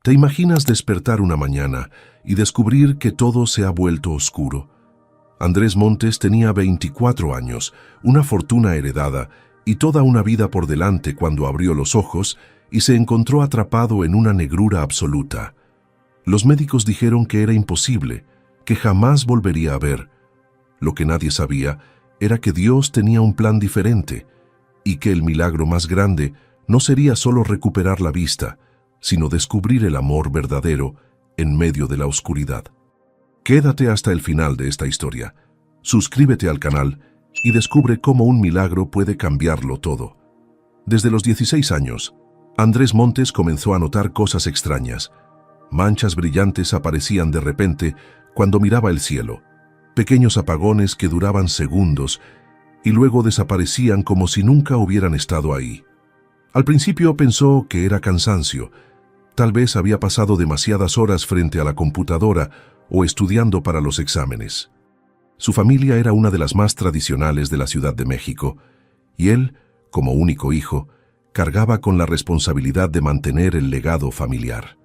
¿Te imaginas despertar una mañana y descubrir que todo se ha vuelto oscuro? Andrés Montes tenía 24 años, una fortuna heredada y toda una vida por delante cuando abrió los ojos y se encontró atrapado en una negrura absoluta. Los médicos dijeron que era imposible, que jamás volvería a ver. Lo que nadie sabía era que Dios tenía un plan diferente y que el milagro más grande no sería solo recuperar la vista, sino descubrir el amor verdadero en medio de la oscuridad. Quédate hasta el final de esta historia. Suscríbete al canal y descubre cómo un milagro puede cambiarlo todo. Desde los 16 años, Andrés Montes comenzó a notar cosas extrañas. Manchas brillantes aparecían de repente cuando miraba el cielo, pequeños apagones que duraban segundos y luego desaparecían como si nunca hubieran estado ahí. Al principio pensó que era cansancio. Tal vez había pasado demasiadas horas frente a la computadora o estudiando para los exámenes. Su familia era una de las más tradicionales de la Ciudad de México, y él, como único hijo, cargaba con la responsabilidad de mantener el legado familiar.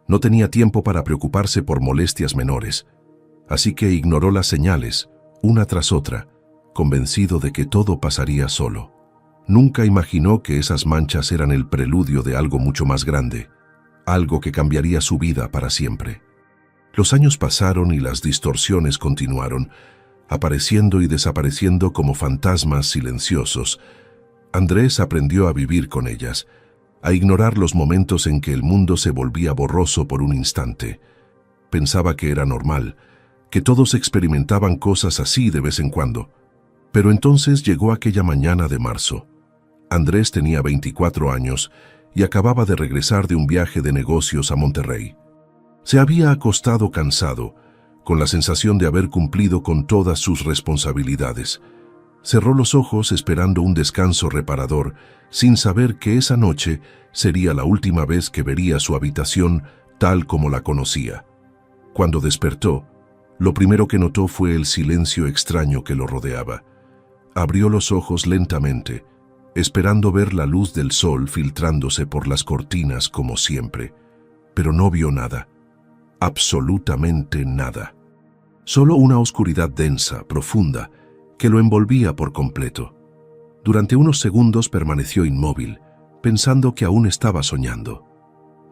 No tenía tiempo para preocuparse por molestias menores, así que ignoró las señales, una tras otra, convencido de que todo pasaría solo. Nunca imaginó que esas manchas eran el preludio de algo mucho más grande, algo que cambiaría su vida para siempre. Los años pasaron y las distorsiones continuaron, apareciendo y desapareciendo como fantasmas silenciosos. Andrés aprendió a vivir con ellas, a ignorar los momentos en que el mundo se volvía borroso por un instante. Pensaba que era normal, que todos experimentaban cosas así de vez en cuando. Pero entonces llegó aquella mañana de marzo. Andrés tenía 24 años y acababa de regresar de un viaje de negocios a Monterrey. Se había acostado cansado, con la sensación de haber cumplido con todas sus responsabilidades. Cerró los ojos esperando un descanso reparador, sin saber que esa noche sería la última vez que vería su habitación tal como la conocía. Cuando despertó, lo primero que notó fue el silencio extraño que lo rodeaba. Abrió los ojos lentamente, esperando ver la luz del sol filtrándose por las cortinas como siempre, pero no vio nada, absolutamente nada. Solo una oscuridad densa, profunda, que lo envolvía por completo. Durante unos segundos permaneció inmóvil, pensando que aún estaba soñando.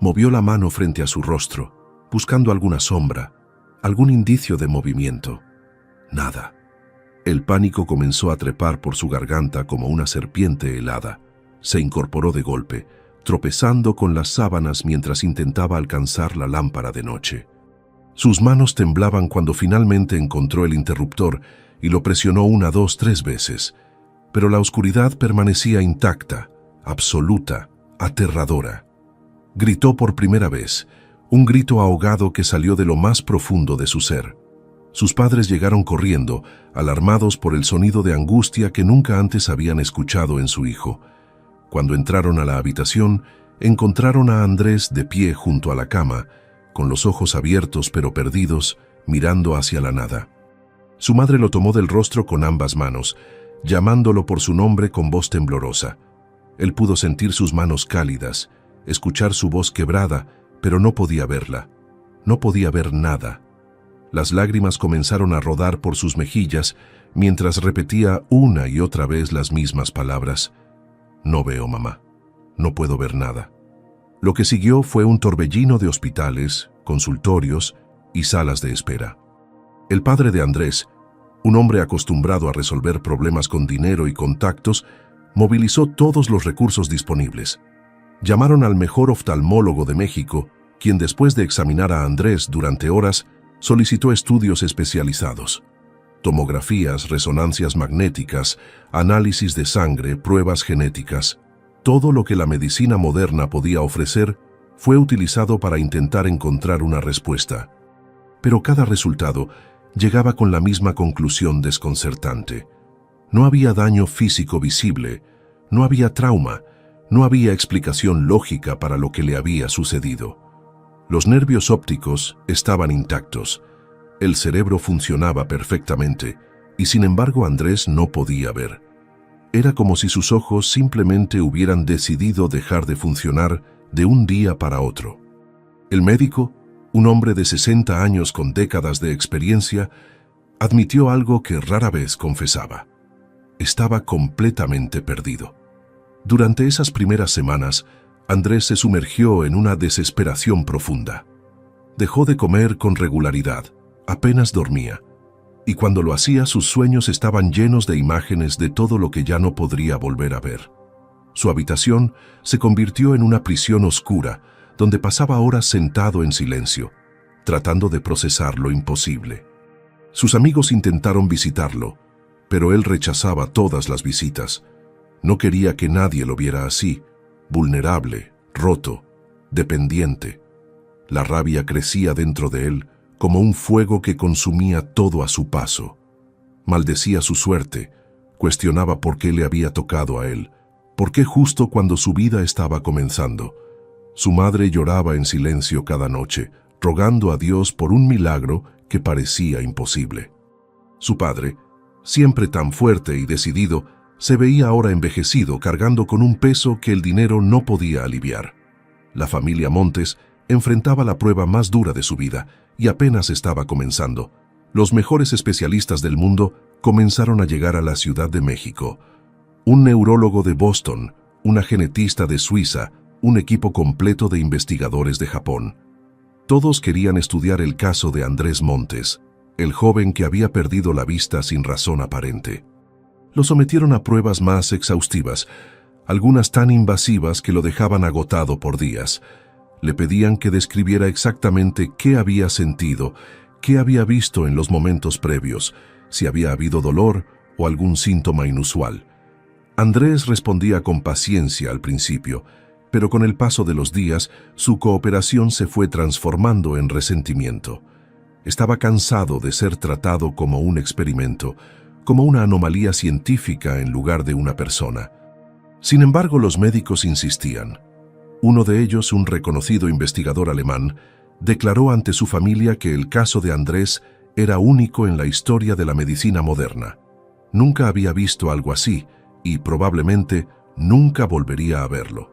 Movió la mano frente a su rostro, buscando alguna sombra, algún indicio de movimiento. Nada. El pánico comenzó a trepar por su garganta como una serpiente helada. Se incorporó de golpe, tropezando con las sábanas mientras intentaba alcanzar la lámpara de noche. Sus manos temblaban cuando finalmente encontró el interruptor y lo presionó 1, 2, 3 veces. Pero la oscuridad permanecía intacta, absoluta, aterradora. Gritó por primera vez, un grito ahogado que salió de lo más profundo de su ser. Sus padres llegaron corriendo, alarmados por el sonido de angustia que nunca antes habían escuchado en su hijo. Cuando entraron a la habitación, encontraron a Andrés de pie junto a la cama, con los ojos abiertos pero perdidos, mirando hacia la nada. Su madre lo tomó del rostro con ambas manos, llamándolo por su nombre con voz temblorosa. Él pudo sentir sus manos cálidas, escuchar su voz quebrada, pero no podía verla. No podía ver nada. Las lágrimas comenzaron a rodar por sus mejillas mientras repetía una y otra vez las mismas palabras. No veo, mamá. No puedo ver nada. Lo que siguió fue un torbellino de hospitales, consultorios y salas de espera. El padre de Andrés, un hombre acostumbrado a resolver problemas con dinero y contactos, movilizó todos los recursos disponibles. Llamaron al mejor oftalmólogo de México, quien después de examinar a Andrés durante horas, solicitó estudios especializados. Tomografías, resonancias magnéticas, análisis de sangre, pruebas genéticas. Todo lo que la medicina moderna podía ofrecer fue utilizado para intentar encontrar una respuesta. Pero cada resultado llegaba con la misma conclusión desconcertante. No había daño físico visible, no había trauma, no había explicación lógica para lo que le había sucedido. Los nervios ópticos estaban intactos, el cerebro funcionaba perfectamente, y sin embargo Andrés no podía ver. Era como si sus ojos simplemente hubieran decidido dejar de funcionar de un día para otro. El médico, un hombre de 60 años con décadas de experiencia, admitió algo que rara vez confesaba. Estaba completamente perdido. Durante esas primeras semanas, Andrés se sumergió en una desesperación profunda. Dejó de comer con regularidad, apenas dormía, y cuando lo hacía sus sueños estaban llenos de imágenes de todo lo que ya no podría volver a ver. Su habitación se convirtió en una prisión oscura, donde pasaba horas sentado en silencio, tratando de procesar lo imposible. Sus amigos intentaron visitarlo, pero él rechazaba todas las visitas. No quería que nadie lo viera así, vulnerable, roto, dependiente. La rabia crecía dentro de él como un fuego que consumía todo a su paso. Maldecía su suerte, cuestionaba por qué le había tocado a él, por qué justo cuando su vida estaba comenzando. Su madre lloraba en silencio cada noche, rogando a Dios por un milagro que parecía imposible. Su padre, siempre tan fuerte y decidido, se veía ahora envejecido, cargando con un peso que el dinero no podía aliviar. La familia Montes enfrentaba la prueba más dura de su vida y apenas estaba comenzando. Los mejores especialistas del mundo comenzaron a llegar a la Ciudad de México. Un neurólogo de Boston, una genetista de Suiza, un equipo completo de investigadores de Japón. Todos querían estudiar el caso de Andrés Montes, el joven que había perdido la vista sin razón aparente. Lo sometieron a pruebas más exhaustivas, algunas tan invasivas que lo dejaban agotado por días. Le pedían que describiera exactamente qué había sentido, qué había visto en los momentos previos, si había habido dolor o algún síntoma inusual. Andrés respondía con paciencia al principio, pero con el paso de los días, su cooperación se fue transformando en resentimiento. Estaba cansado de ser tratado como un experimento, como una anomalía científica en lugar de una persona. Sin embargo, los médicos insistían. Uno de ellos, un reconocido investigador alemán, declaró ante su familia que el caso de Andrés era único en la historia de la medicina moderna. Nunca había visto algo así y probablemente nunca volvería a verlo.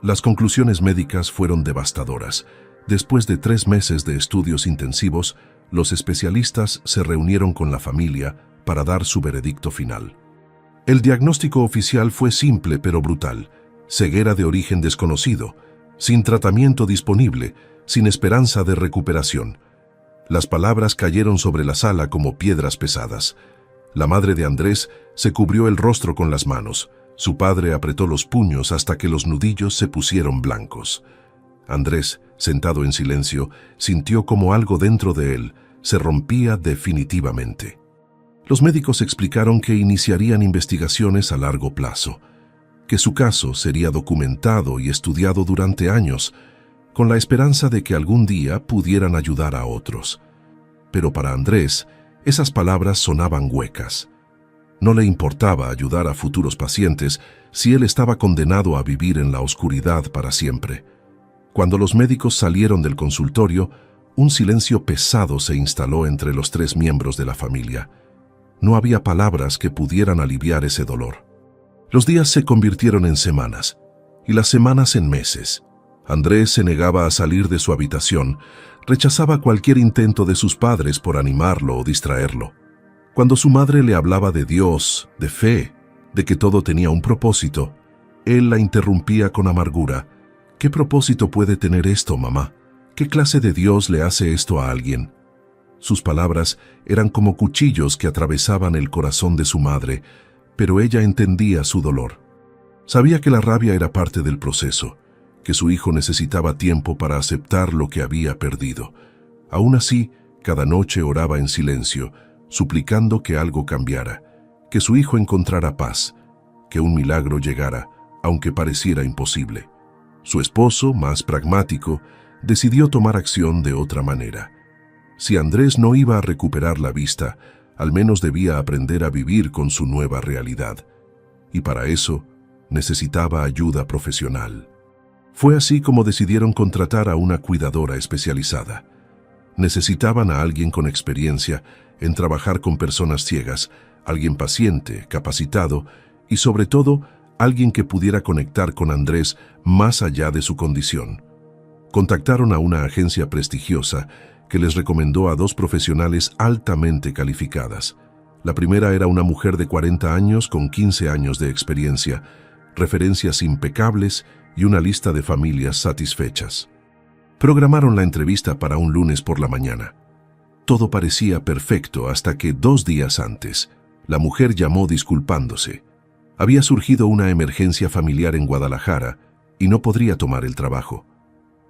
Las conclusiones médicas fueron devastadoras. Después de 3 meses de estudios intensivos, los especialistas se reunieron con la familia para dar su veredicto final. El diagnóstico oficial fue simple pero brutal: ceguera de origen desconocido, sin tratamiento disponible, sin esperanza de recuperación. Las palabras cayeron sobre la sala como piedras pesadas. La madre de Andrés se cubrió el rostro con las manos. Su padre apretó los puños hasta que los nudillos se pusieron blancos. Andrés, sentado en silencio, sintió como algo dentro de él se rompía definitivamente. Los médicos explicaron que iniciarían investigaciones a largo plazo, que su caso sería documentado y estudiado durante años, con la esperanza de que algún día pudieran ayudar a otros. Pero para Andrés, esas palabras sonaban huecas. No le importaba ayudar a futuros pacientes si él estaba condenado a vivir en la oscuridad para siempre. Cuando los médicos salieron del consultorio, un silencio pesado se instaló entre los 3 miembros de la familia. No había palabras que pudieran aliviar ese dolor. Los días se convirtieron en semanas, y las semanas en meses. Andrés se negaba a salir de su habitación, rechazaba cualquier intento de sus padres por animarlo o distraerlo. Cuando su madre le hablaba de Dios, de fe, de que todo tenía un propósito, él la interrumpía con amargura. ¿Qué propósito puede tener esto, mamá? ¿Qué clase de Dios le hace esto a alguien? Sus palabras eran como cuchillos que atravesaban el corazón de su madre, pero ella entendía su dolor. Sabía que la rabia era parte del proceso, que su hijo necesitaba tiempo para aceptar lo que había perdido. Aún así, cada noche oraba en silencio, suplicando que algo cambiara, que su hijo encontrara paz, que un milagro llegara, aunque pareciera imposible. Su esposo, más pragmático, decidió tomar acción de otra manera. Si Andrés no iba a recuperar la vista, al menos debía aprender a vivir con su nueva realidad. Y para eso, necesitaba ayuda profesional. Fue así como decidieron contratar a una cuidadora especializada. Necesitaban a alguien con experiencia en trabajar con personas ciegas, alguien paciente, capacitado y sobre todo alguien que pudiera conectar con Andrés más allá de su condición. Contactaron a una agencia prestigiosa que les recomendó a 2 profesionales altamente calificadas. La primera era una mujer de 40 años con 15 años de experiencia, referencias impecables y una lista de familias satisfechas. Programaron la entrevista para un lunes por la mañana. Todo parecía perfecto hasta que 2 días antes, la mujer llamó disculpándose. Había surgido una emergencia familiar en Guadalajara y no podría tomar el trabajo.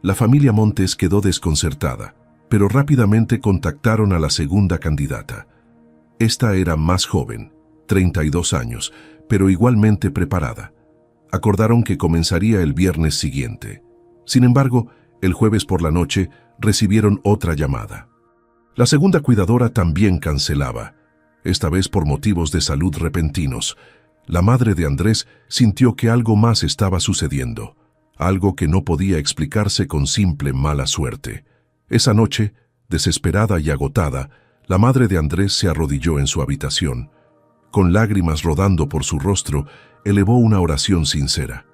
La familia Montes quedó desconcertada, pero rápidamente contactaron a la segunda candidata. Esta era más joven, 32 años, pero igualmente preparada. Acordaron que comenzaría el viernes siguiente. Sin embargo, el jueves por la noche recibieron otra llamada. La segunda cuidadora también cancelaba, esta vez por motivos de salud repentinos. La madre de Andrés sintió que algo más estaba sucediendo, algo que no podía explicarse con simple mala suerte. Esa noche, desesperada y agotada, la madre de Andrés se arrodilló en su habitación. Con lágrimas rodando por su rostro, elevó una oración sincera.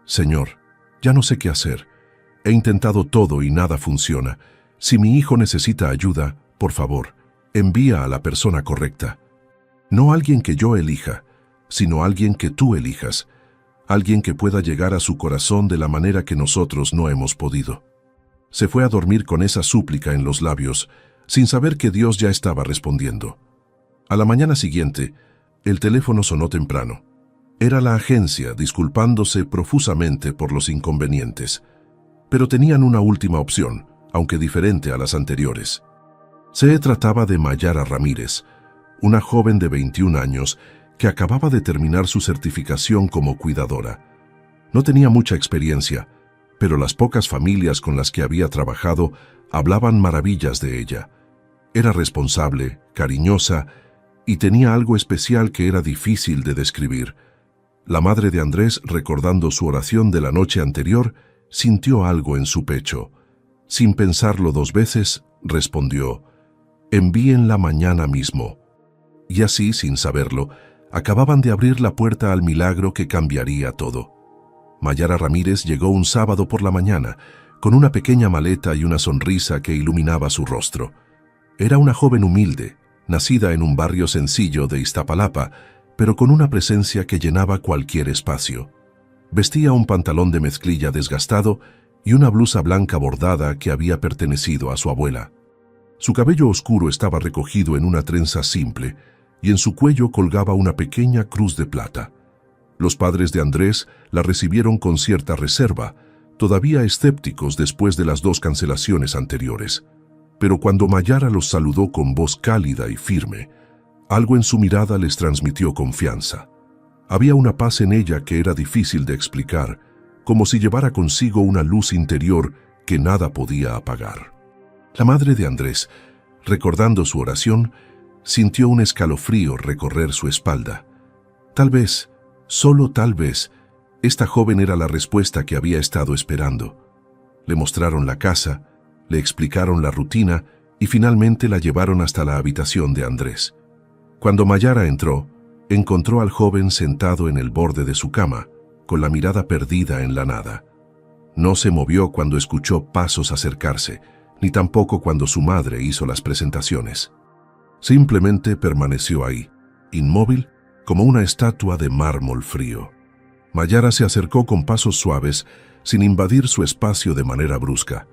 Señor, ya no sé qué hacer. He intentado todo y nada funciona. Si mi hijo necesita ayuda, por favor, envía a la persona correcta. No alguien que yo elija, sino alguien que tú elijas. Alguien que pueda llegar a su corazón de la manera que nosotros no hemos podido. Se fue a dormir con esa súplica en los labios, sin saber que Dios ya estaba respondiendo. A la mañana siguiente, el teléfono sonó temprano. Era la agencia disculpándose profusamente por los inconvenientes, pero tenían una última opción, aunque diferente a las anteriores. Se trataba de Mayara Ramírez, una joven de 21 años que acababa de terminar su certificación como cuidadora. No tenía mucha experiencia, pero las pocas familias con las que había trabajado hablaban maravillas de ella. Era responsable, cariñosa y tenía algo especial que era difícil de describir. La madre de Andrés, recordando su oración de la noche anterior, sintió algo en su pecho. Sin pensarlo 2 veces, respondió: «Envíenla mañana mismo». Y así, sin saberlo, acababan de abrir la puerta al milagro que cambiaría todo. Mayara Ramírez llegó un sábado por la mañana, con una pequeña maleta y una sonrisa que iluminaba su rostro. Era una joven humilde, nacida en un barrio sencillo de Iztapalapa, pero con una presencia que llenaba cualquier espacio. Vestía un pantalón de mezclilla desgastado y una blusa blanca bordada que había pertenecido a su abuela. Su cabello oscuro estaba recogido en una trenza simple y en su cuello colgaba una pequeña cruz de plata. Los padres de Andrés la recibieron con cierta reserva, todavía escépticos después de las 2 cancelaciones anteriores. Pero cuando Mayara los saludó con voz cálida y firme, algo en su mirada les transmitió confianza. Había una paz en ella que era difícil de explicar, como si llevara consigo una luz interior que nada podía apagar. La madre de Andrés, recordando su oración, sintió un escalofrío recorrer su espalda. Tal vez, solo tal vez, esta joven era la respuesta que había estado esperando. Le mostraron la casa, le explicaron la rutina y finalmente la llevaron hasta la habitación de Andrés. Cuando Mayara entró, encontró al joven sentado en el borde de su cama, con la mirada perdida en la nada. No se movió cuando escuchó pasos acercarse, ni tampoco cuando su madre hizo las presentaciones. Simplemente permaneció ahí, inmóvil, como una estatua de mármol frío. Mayara se acercó con pasos suaves, sin invadir su espacio de manera brusca.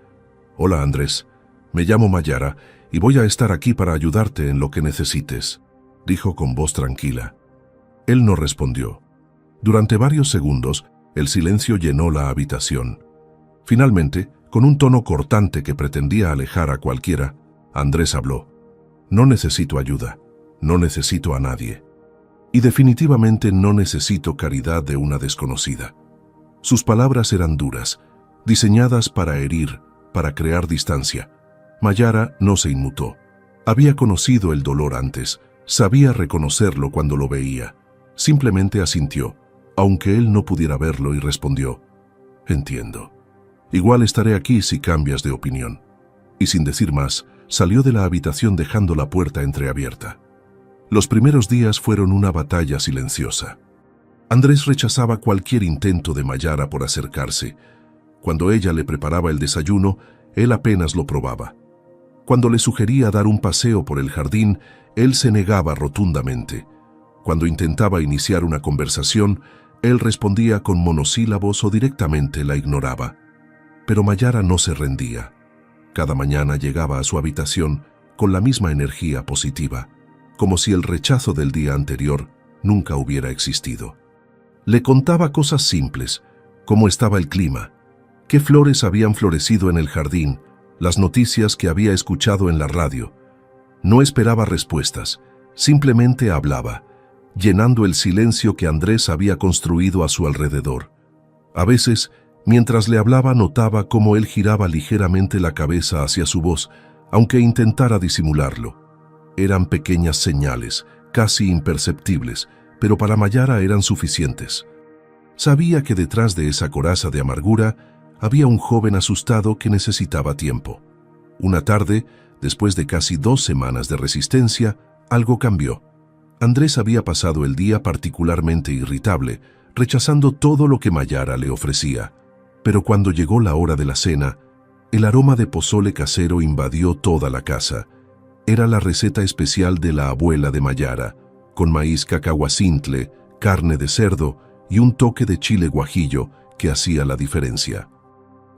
«Hola, Andrés. Me llamo Mayara y voy a estar aquí para ayudarte en lo que necesites», dijo con voz tranquila. Él no respondió. Durante varios segundos, el silencio llenó la habitación. Finalmente, con un tono cortante que pretendía alejar a cualquiera, Andrés habló. «No necesito ayuda. No necesito a nadie. Y definitivamente no necesito caridad de una desconocida». Sus palabras eran duras, diseñadas para herir, para crear distancia. Mayara no se inmutó. Había conocido el dolor antes, sabía reconocerlo cuando lo veía. Simplemente asintió, aunque él no pudiera verlo, y respondió: «Entiendo. Igual estaré aquí si cambias de opinión». Y sin decir más, salió de la habitación dejando la puerta entreabierta. Los primeros días fueron una batalla silenciosa. Andrés rechazaba cualquier intento de Mayara por acercarse. Cuando ella le preparaba el desayuno, él apenas lo probaba. Cuando le sugería dar un paseo por el jardín, él se negaba rotundamente. Cuando intentaba iniciar una conversación, él respondía con monosílabos o directamente la ignoraba. Pero Mayara no se rendía. Cada mañana llegaba a su habitación con la misma energía positiva, como si el rechazo del día anterior nunca hubiera existido. Le contaba cosas simples, cómo estaba el clima, qué flores habían florecido en el jardín, las noticias que había escuchado en la radio. No esperaba respuestas, simplemente hablaba, llenando el silencio que Andrés había construido a su alrededor. A veces, mientras le hablaba, notaba cómo él giraba ligeramente la cabeza hacia su voz, aunque intentara disimularlo. Eran pequeñas señales, casi imperceptibles, pero para Mayara eran suficientes. Sabía que detrás de esa coraza de amargura había un joven asustado que necesitaba tiempo. Una tarde, después de casi 2 semanas de resistencia, algo cambió. Andrés había pasado el día particularmente irritable, rechazando todo lo que Mayara le ofrecía. Pero cuando llegó la hora de la cena, el aroma de pozole casero invadió toda la casa. Era la receta especial de la abuela de Mayara, con maíz cacahuacintle, carne de cerdo y un toque de chile guajillo que hacía la diferencia.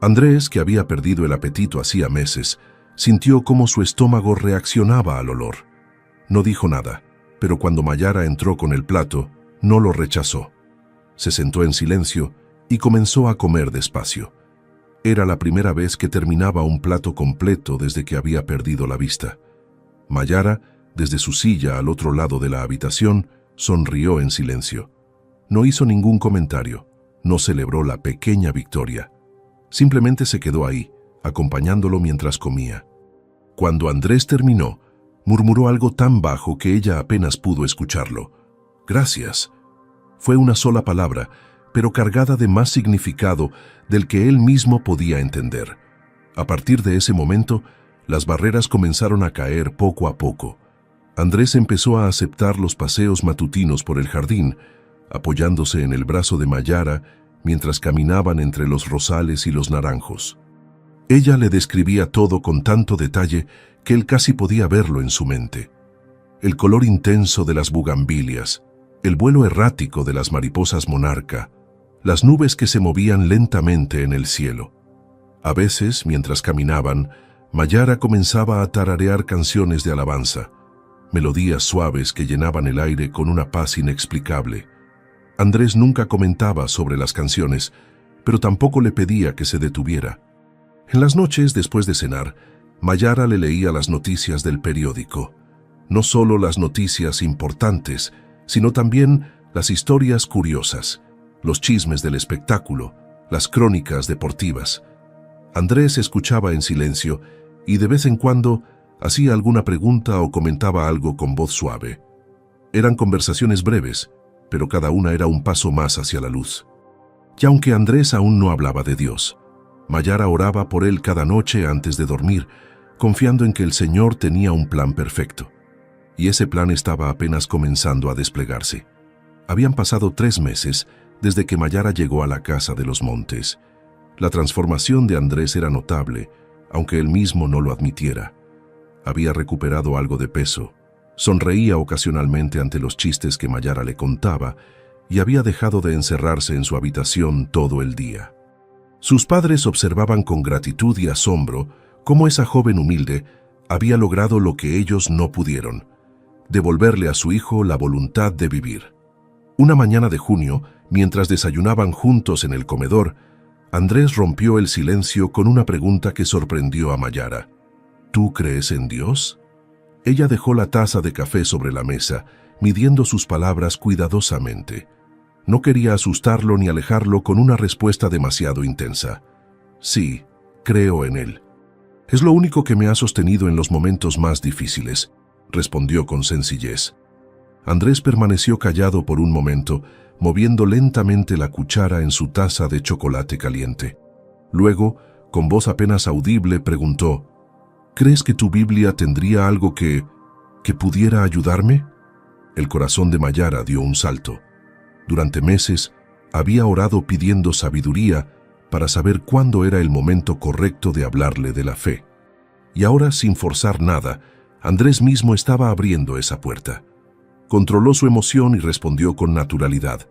Andrés, que había perdido el apetito hacía meses, sintió cómo su estómago reaccionaba al olor. No dijo nada, pero cuando Mayara entró con el plato, no lo rechazó. Se sentó en silencio y comenzó a comer despacio. Era la primera vez que terminaba un plato completo desde que había perdido la vista. Mayara, desde su silla al otro lado de la habitación, sonrió en silencio. No hizo ningún comentario, no celebró la pequeña victoria. Simplemente se quedó ahí, acompañándolo mientras comía. Cuando Andrés terminó, murmuró algo tan bajo que ella apenas pudo escucharlo. «Gracias». Fue una sola palabra, pero cargada de más significado del que él mismo podía entender. A partir de ese momento, las barreras comenzaron a caer poco a poco. Andrés empezó a aceptar los paseos matutinos por el jardín, apoyándose en el brazo de Mayara mientras caminaban entre los rosales y los naranjos. Ella le describía todo con tanto detalle que él casi podía verlo en su mente. El color intenso de las bugambilias, el vuelo errático de las mariposas monarca, las nubes que se movían lentamente en el cielo. A veces, mientras caminaban, Mayara comenzaba a tararear canciones de alabanza, melodías suaves que llenaban el aire con una paz inexplicable. Andrés nunca comentaba sobre las canciones, pero tampoco le pedía que se detuviera. En las noches, después de cenar, Mayara le leía las noticias del periódico. No solo las noticias importantes, sino también las historias curiosas, los chismes del espectáculo, las crónicas deportivas. Andrés escuchaba en silencio y de vez en cuando hacía alguna pregunta o comentaba algo con voz suave. Eran conversaciones breves, pero cada una era un paso más hacia la luz. Y aunque Andrés aún no hablaba de Dios, Mayara oraba por él cada noche antes de dormir, confiando en que el Señor tenía un plan perfecto. Y ese plan estaba apenas comenzando a desplegarse. Habían pasado 3 meses desde que Mayara llegó a la casa de los Montes. La transformación de Andrés era notable, aunque él mismo no lo admitiera. Había recuperado algo de peso, sonreía ocasionalmente ante los chistes que Mayara le contaba y había dejado de encerrarse en su habitación todo el día. Sus padres observaban con gratitud y asombro cómo esa joven humilde había logrado lo que ellos no pudieron: devolverle a su hijo la voluntad de vivir. Una mañana de junio, mientras desayunaban juntos en el comedor, Andrés rompió el silencio con una pregunta que sorprendió a Mayara. ¿Tú crees en Dios? Ella dejó la taza de café sobre la mesa, midiendo sus palabras cuidadosamente. No quería asustarlo ni alejarlo con una respuesta demasiado intensa. Sí, creo en Él. Es lo único que me ha sostenido en los momentos más difíciles, respondió con sencillez. Andrés permaneció callado por un momento, moviendo lentamente la cuchara en su taza de chocolate caliente. Luego, con voz apenas audible, preguntó: ¿Crees que tu Biblia tendría algo que pudiera ayudarme? El corazón de Mayara dio un salto. Durante meses había orado pidiendo sabiduría, para saber cuándo era el momento correcto de hablarle de la fe. Y ahora, sin forzar nada, Andrés mismo estaba abriendo esa puerta. Controló su emoción y respondió con naturalidad.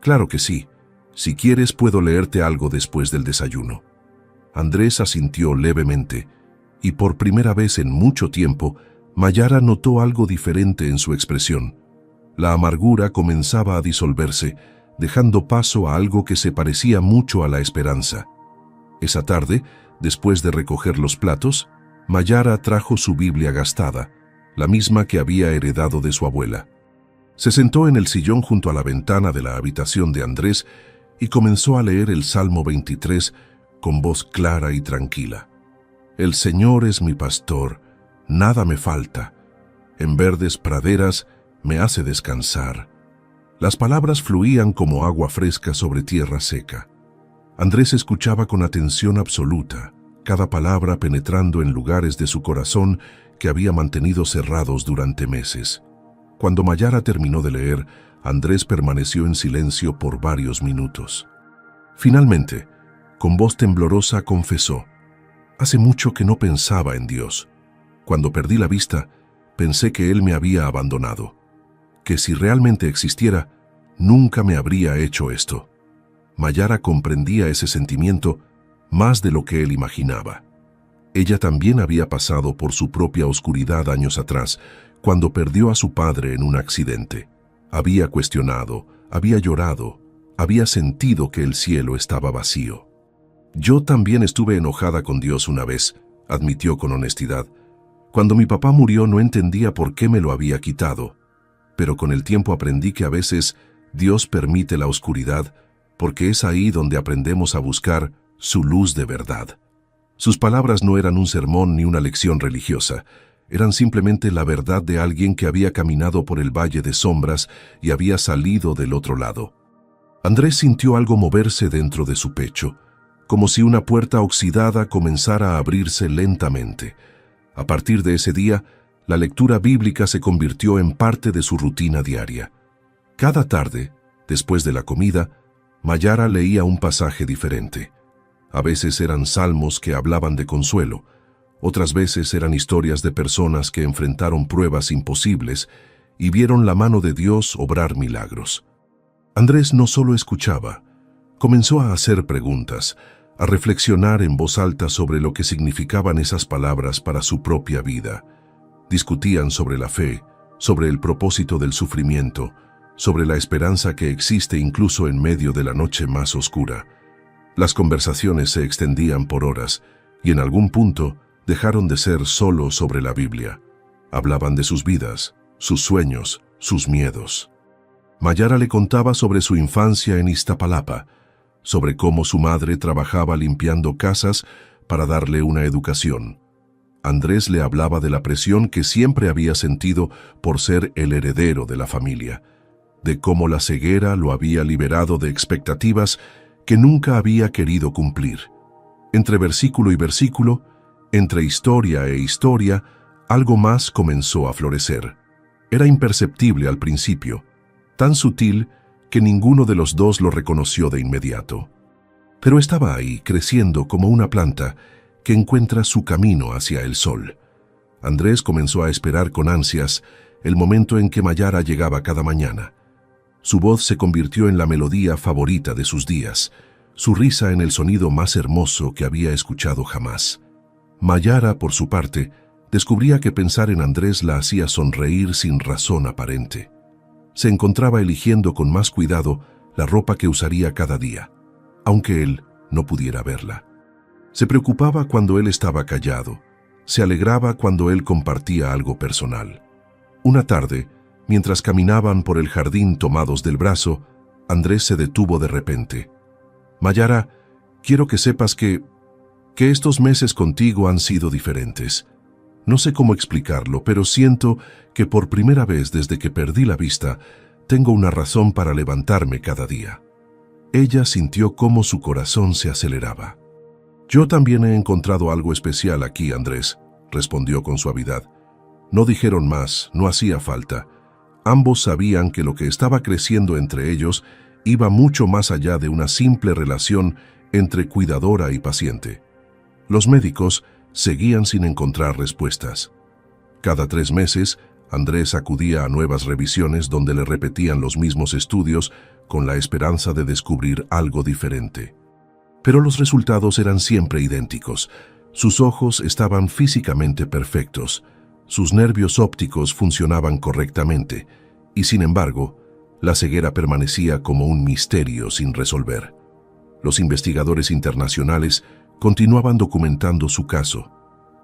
«Claro que sí. Si quieres, puedo leerte algo después del desayuno». Andrés asintió levemente, y por primera vez en mucho tiempo, Mayara notó algo diferente en su expresión. La amargura comenzaba a disolverse, dejando paso a algo que se parecía mucho a la esperanza. Esa tarde, después de recoger los platos, Mayara trajo su Biblia gastada, la misma que había heredado de su abuela. Se sentó en el sillón junto a la ventana de la habitación de Andrés y comenzó a leer el Salmo 23 con voz clara y tranquila. «El Señor es mi pastor, nada me falta. En verdes praderas me hace descansar». Las palabras fluían como agua fresca sobre tierra seca. Andrés escuchaba con atención absoluta, cada palabra penetrando en lugares de su corazón que había mantenido cerrados durante meses. Cuando Mayara terminó de leer, Andrés permaneció en silencio por varios minutos. Finalmente, con voz temblorosa confesó: «Hace mucho que no pensaba en Dios. Cuando perdí la vista, pensé que Él me había abandonado, que si realmente existiera, nunca me habría hecho esto». Mayara comprendía ese sentimiento más de lo que él imaginaba. Ella también había pasado por su propia oscuridad años atrás, cuando perdió a su padre en un accidente. Había cuestionado, había llorado, había sentido que el cielo estaba vacío. «Yo también estuve enojada con Dios una vez», admitió con honestidad. «Cuando mi papá murió no entendía por qué me lo había quitado, pero con el tiempo aprendí que a veces Dios permite la oscuridad porque es ahí donde aprendemos a buscar su luz de verdad». Sus palabras no eran un sermón ni una lección religiosa, eran simplemente la verdad de alguien que había caminado por el valle de sombras y había salido del otro lado. Andrés sintió algo moverse dentro de su pecho, como si una puerta oxidada comenzara a abrirse lentamente. A partir de ese día, la lectura bíblica se convirtió en parte de su rutina diaria. Cada tarde, después de la comida, Mayara leía un pasaje diferente. A veces eran salmos que hablaban de consuelo, otras veces eran historias de personas que enfrentaron pruebas imposibles y vieron la mano de Dios obrar milagros. Andrés no solo escuchaba, comenzó a hacer preguntas, a reflexionar en voz alta sobre lo que significaban esas palabras para su propia vida. Discutían sobre la fe, sobre el propósito del sufrimiento, sobre la esperanza que existe incluso en medio de la noche más oscura. Las conversaciones se extendían por horas y en algún punto dejaron de ser solo sobre la Biblia. Hablaban de sus vidas, sus sueños, sus miedos. Mayara le contaba sobre su infancia en Iztapalapa, sobre cómo su madre trabajaba limpiando casas para darle una educación. Andrés le hablaba de la presión que siempre había sentido por ser el heredero de la familia, de cómo la ceguera lo había liberado de expectativas que nunca había querido cumplir. Entre versículo y versículo, entre historia e historia, algo más comenzó a florecer. Era imperceptible al principio, tan sutil que ninguno de los dos lo reconoció de inmediato. Pero estaba ahí, creciendo como una planta que encuentra su camino hacia el sol. Andrés comenzó a esperar con ansias el momento en que Mayara llegaba cada mañana. Su voz se convirtió en la melodía favorita de sus días, su risa en el sonido más hermoso que había escuchado jamás. Mayara, por su parte, descubría que pensar en Andrés la hacía sonreír sin razón aparente. Se encontraba eligiendo con más cuidado la ropa que usaría cada día, aunque él no pudiera verla. Se preocupaba cuando él estaba callado, se alegraba cuando él compartía algo personal. Una tarde, mientras caminaban por el jardín tomados del brazo, Andrés se detuvo de repente. «Mayara, quiero que sepas que estos meses contigo han sido diferentes. No sé cómo explicarlo, pero siento que por primera vez desde que perdí la vista, tengo una razón para levantarme cada día». Ella sintió cómo su corazón se aceleraba. «Yo también he encontrado algo especial aquí, Andrés», respondió con suavidad. No dijeron más, no hacía falta. Ambos sabían que lo que estaba creciendo entre ellos iba mucho más allá de una simple relación entre cuidadora y paciente. Los médicos seguían sin encontrar respuestas. Cada 3 meses, Andrés acudía a nuevas revisiones donde le repetían los mismos estudios con la esperanza de descubrir algo diferente. Pero los resultados eran siempre idénticos. Sus ojos estaban físicamente perfectos, sus nervios ópticos funcionaban correctamente, y sin embargo, la ceguera permanecía como un misterio sin resolver. Los investigadores internacionales continuaban documentando su caso,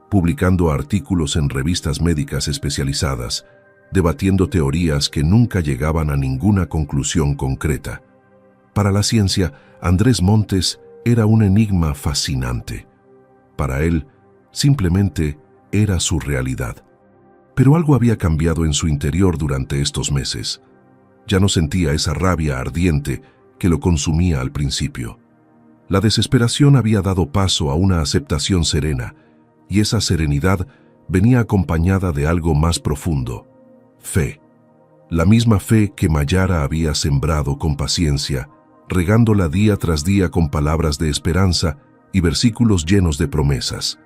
publicando artículos en revistas médicas especializadas, debatiendo teorías que nunca llegaban a ninguna conclusión concreta. Para la ciencia, Andrés Montes era un enigma fascinante. Para él, simplemente era su realidad. Pero algo había cambiado en su interior durante estos meses. Ya no sentía esa rabia ardiente que lo consumía al principio. La desesperación había dado paso a una aceptación serena, y esa serenidad venía acompañada de algo más profundo: fe. La misma fe que Mayara había sembrado con paciencia, regándola día tras día con palabras de esperanza y versículos llenos de promesas.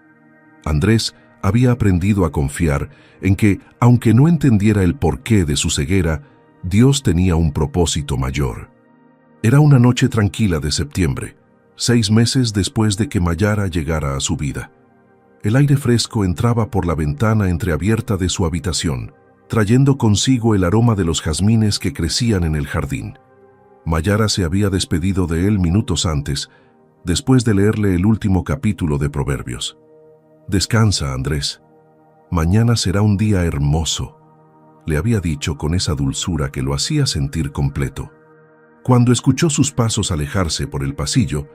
Andrés había aprendido a confiar en que, aunque no entendiera el porqué de su ceguera, Dios tenía un propósito mayor. Era una noche tranquila de septiembre, 6 meses después de que Mayara llegara a su vida. El aire fresco entraba por la ventana entreabierta de su habitación, trayendo consigo el aroma de los jazmines que crecían en el jardín. Mayara se había despedido de él minutos antes, después de leerle el último capítulo de Proverbios. «Descansa, Andrés. Mañana será un día hermoso», le había dicho con esa dulzura que lo hacía sentir completo. Cuando escuchó sus pasos alejarse por el pasillo,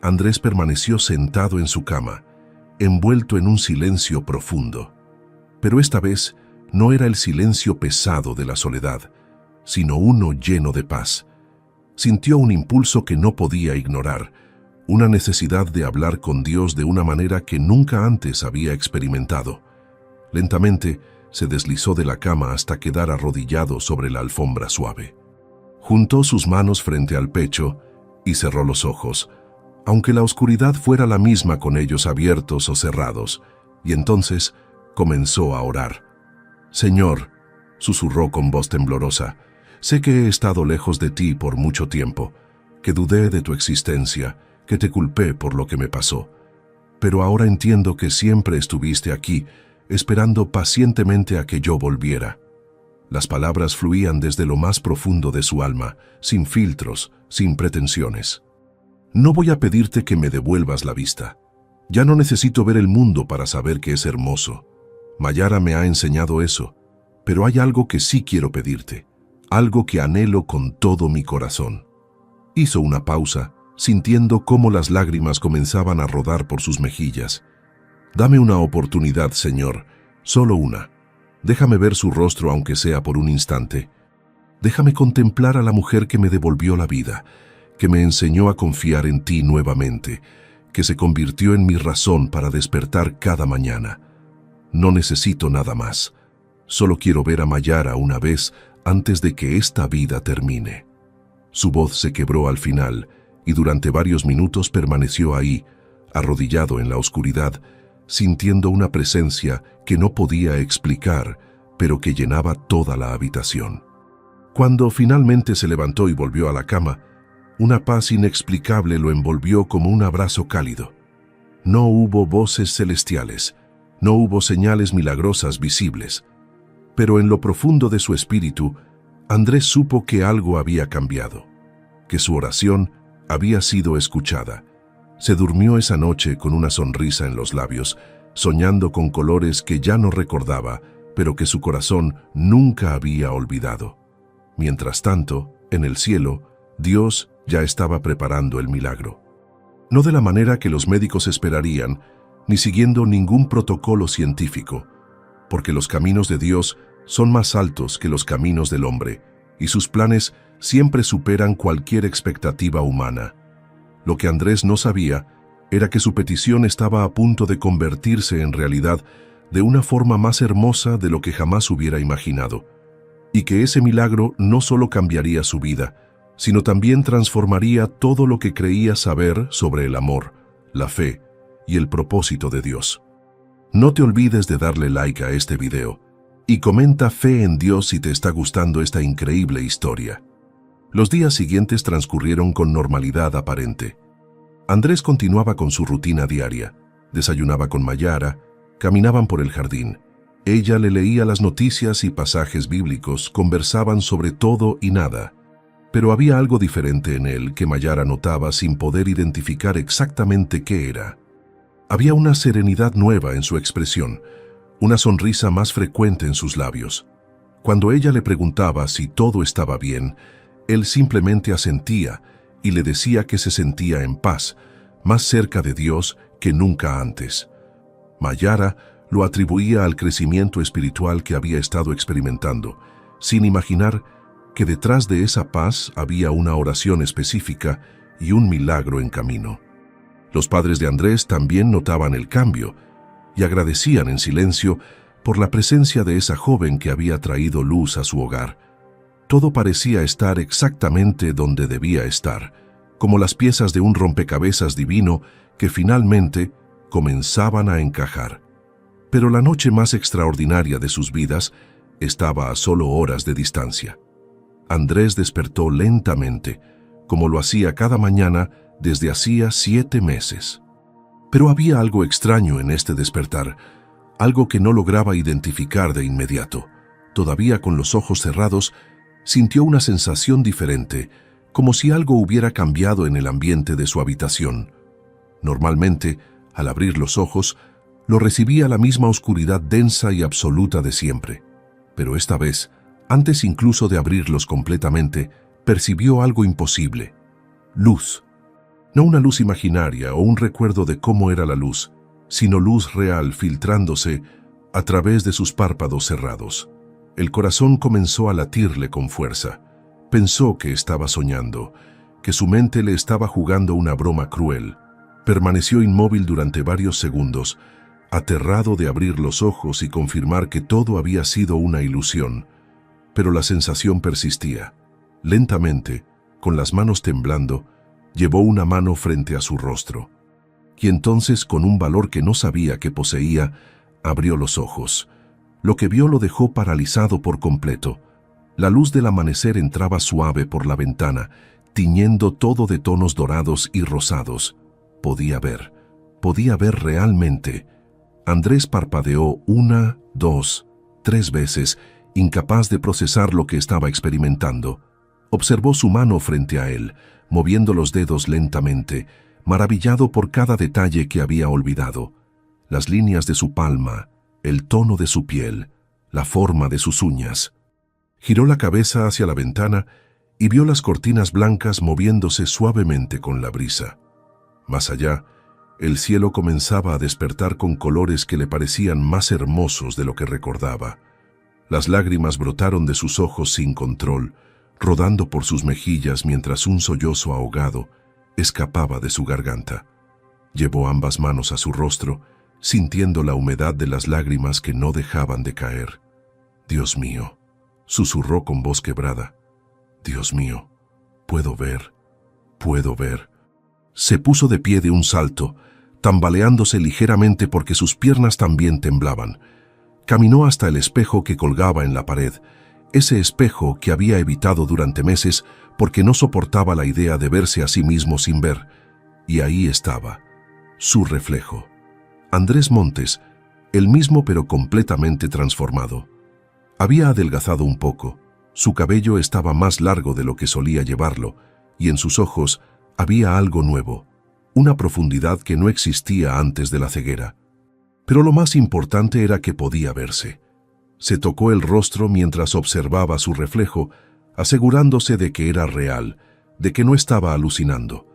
Andrés permaneció sentado en su cama, envuelto en un silencio profundo. Pero esta vez no era el silencio pesado de la soledad, sino uno lleno de paz. Sintió un impulso que no podía ignorar, una necesidad de hablar con Dios de una manera que nunca antes había experimentado. Lentamente se deslizó de la cama hasta quedar arrodillado sobre la alfombra suave. Juntó sus manos frente al pecho y cerró los ojos, aunque la oscuridad fuera la misma con ellos abiertos o cerrados, y entonces comenzó a orar. «Señor», susurró con voz temblorosa, «sé que he estado lejos de ti por mucho tiempo, que dudé de tu existencia, que te culpé por lo que me pasó. Pero ahora entiendo que siempre estuviste aquí, esperando pacientemente a que yo volviera». Las palabras fluían desde lo más profundo de su alma, sin filtros, sin pretensiones. «No voy a pedirte que me devuelvas la vista. Ya no necesito ver el mundo para saber que es hermoso. Mayara me ha enseñado eso, pero hay algo que sí quiero pedirte, algo que anhelo con todo mi corazón». Hizo una pausa, sintiendo cómo las lágrimas comenzaban a rodar por sus mejillas. «Dame una oportunidad, Señor, solo una. Déjame ver su rostro aunque sea por un instante. Déjame contemplar a la mujer que me devolvió la vida, que me enseñó a confiar en ti nuevamente, que se convirtió en mi razón para despertar cada mañana. No necesito nada más. Solo quiero ver a Mayara una vez antes de que esta vida termine». Su voz se quebró al final y durante varios minutos permaneció ahí, arrodillado en la oscuridad, sintiendo una presencia que no podía explicar, pero que llenaba toda la habitación. Cuando finalmente se levantó y volvió a la cama, una paz inexplicable lo envolvió como un abrazo cálido. No hubo voces celestiales, no hubo señales milagrosas visibles, pero en lo profundo de su espíritu, Andrés supo que algo había cambiado, que su oración había sido escuchada. Se durmió esa noche con una sonrisa en los labios, soñando con colores que ya no recordaba, pero que su corazón nunca había olvidado. Mientras tanto, en el cielo, Dios ya estaba preparando el milagro. No de la manera que los médicos esperarían, ni siguiendo ningún protocolo científico, porque los caminos de Dios son más altos que los caminos del hombre, y sus planes siempre superan cualquier expectativa humana. Lo que Andrés no sabía era que su petición estaba a punto de convertirse en realidad de una forma más hermosa de lo que jamás hubiera imaginado, y que ese milagro no solo cambiaría su vida, sino también transformaría todo lo que creía saber sobre el amor, la fe y el propósito de Dios. No te olvides de darle like a este video y comenta Fe en Dios si te está gustando esta increíble historia. Los días siguientes transcurrieron con normalidad aparente. Andrés continuaba con su rutina diaria. Desayunaba con Mayara, caminaban por el jardín. Ella le leía las noticias y pasajes bíblicos, conversaban sobre todo y nada. Pero había algo diferente en él que Mayara notaba sin poder identificar exactamente qué era. Había una serenidad nueva en su expresión, una sonrisa más frecuente en sus labios. Cuando ella le preguntaba si todo estaba bien, él simplemente asentía y le decía que se sentía en paz, más cerca de Dios que nunca antes. Mayara lo atribuía al crecimiento espiritual que había estado experimentando, sin imaginar que detrás de esa paz había una oración específica y un milagro en camino. Los padres de Andrés también notaban el cambio y agradecían en silencio por la presencia de esa joven que había traído luz a su hogar. Todo parecía estar exactamente donde debía estar, como las piezas de un rompecabezas divino que finalmente comenzaban a encajar. Pero la noche más extraordinaria de sus vidas estaba a solo horas de distancia. Andrés despertó lentamente, como lo hacía cada mañana desde hacía 7 meses. Pero había algo extraño en este despertar, algo que no lograba identificar de inmediato. Todavía con los ojos cerrados, sintió una sensación diferente, como si algo hubiera cambiado en el ambiente de su habitación. Normalmente, al abrir los ojos, lo recibía la misma oscuridad densa y absoluta de siempre. Pero esta vez, antes incluso de abrirlos completamente, percibió algo imposible: luz. No una luz imaginaria o un recuerdo de cómo era la luz, sino luz real filtrándose a través de sus párpados cerrados. El corazón comenzó a latirle con fuerza. Pensó que estaba soñando, que su mente le estaba jugando una broma cruel. Permaneció inmóvil durante varios segundos, aterrado de abrir los ojos y confirmar que todo había sido una ilusión. Pero la sensación persistía. Lentamente, con las manos temblando, llevó una mano frente a su rostro. Y entonces, con un valor que no sabía que poseía, abrió los ojos. Lo que vio lo dejó paralizado por completo. La luz del amanecer entraba suave por la ventana, tiñendo todo de tonos dorados y rosados. Podía ver realmente. Andrés parpadeó 1, 2, 3 veces, incapaz de procesar lo que estaba experimentando. Observó su mano frente a él, moviendo los dedos lentamente, maravillado por cada detalle que había olvidado. Las líneas de su palma, el tono de su piel, la forma de sus uñas. Giró la cabeza hacia la ventana y vio las cortinas blancas moviéndose suavemente con la brisa. Más allá, el cielo comenzaba a despertar con colores que le parecían más hermosos de lo que recordaba. Las lágrimas brotaron de sus ojos sin control, rodando por sus mejillas mientras un sollozo ahogado escapaba de su garganta. Llevó ambas manos a su rostro, sintiendo la humedad de las lágrimas que no dejaban de caer. «Dios mío», susurró con voz quebrada. «Dios mío, puedo ver, puedo ver». Se puso de pie de un salto, tambaleándose ligeramente porque sus piernas también temblaban. Caminó hasta el espejo que colgaba en la pared, ese espejo que había evitado durante meses porque no soportaba la idea de verse a sí mismo sin ver. Y ahí estaba, su reflejo. Andrés Montes, el mismo pero completamente transformado. Había adelgazado un poco, su cabello estaba más largo de lo que solía llevarlo, y en sus ojos había algo nuevo, una profundidad que no existía antes de la ceguera. Pero lo más importante era que podía verse. Se tocó el rostro mientras observaba su reflejo, asegurándose de que era real, de que no estaba alucinando.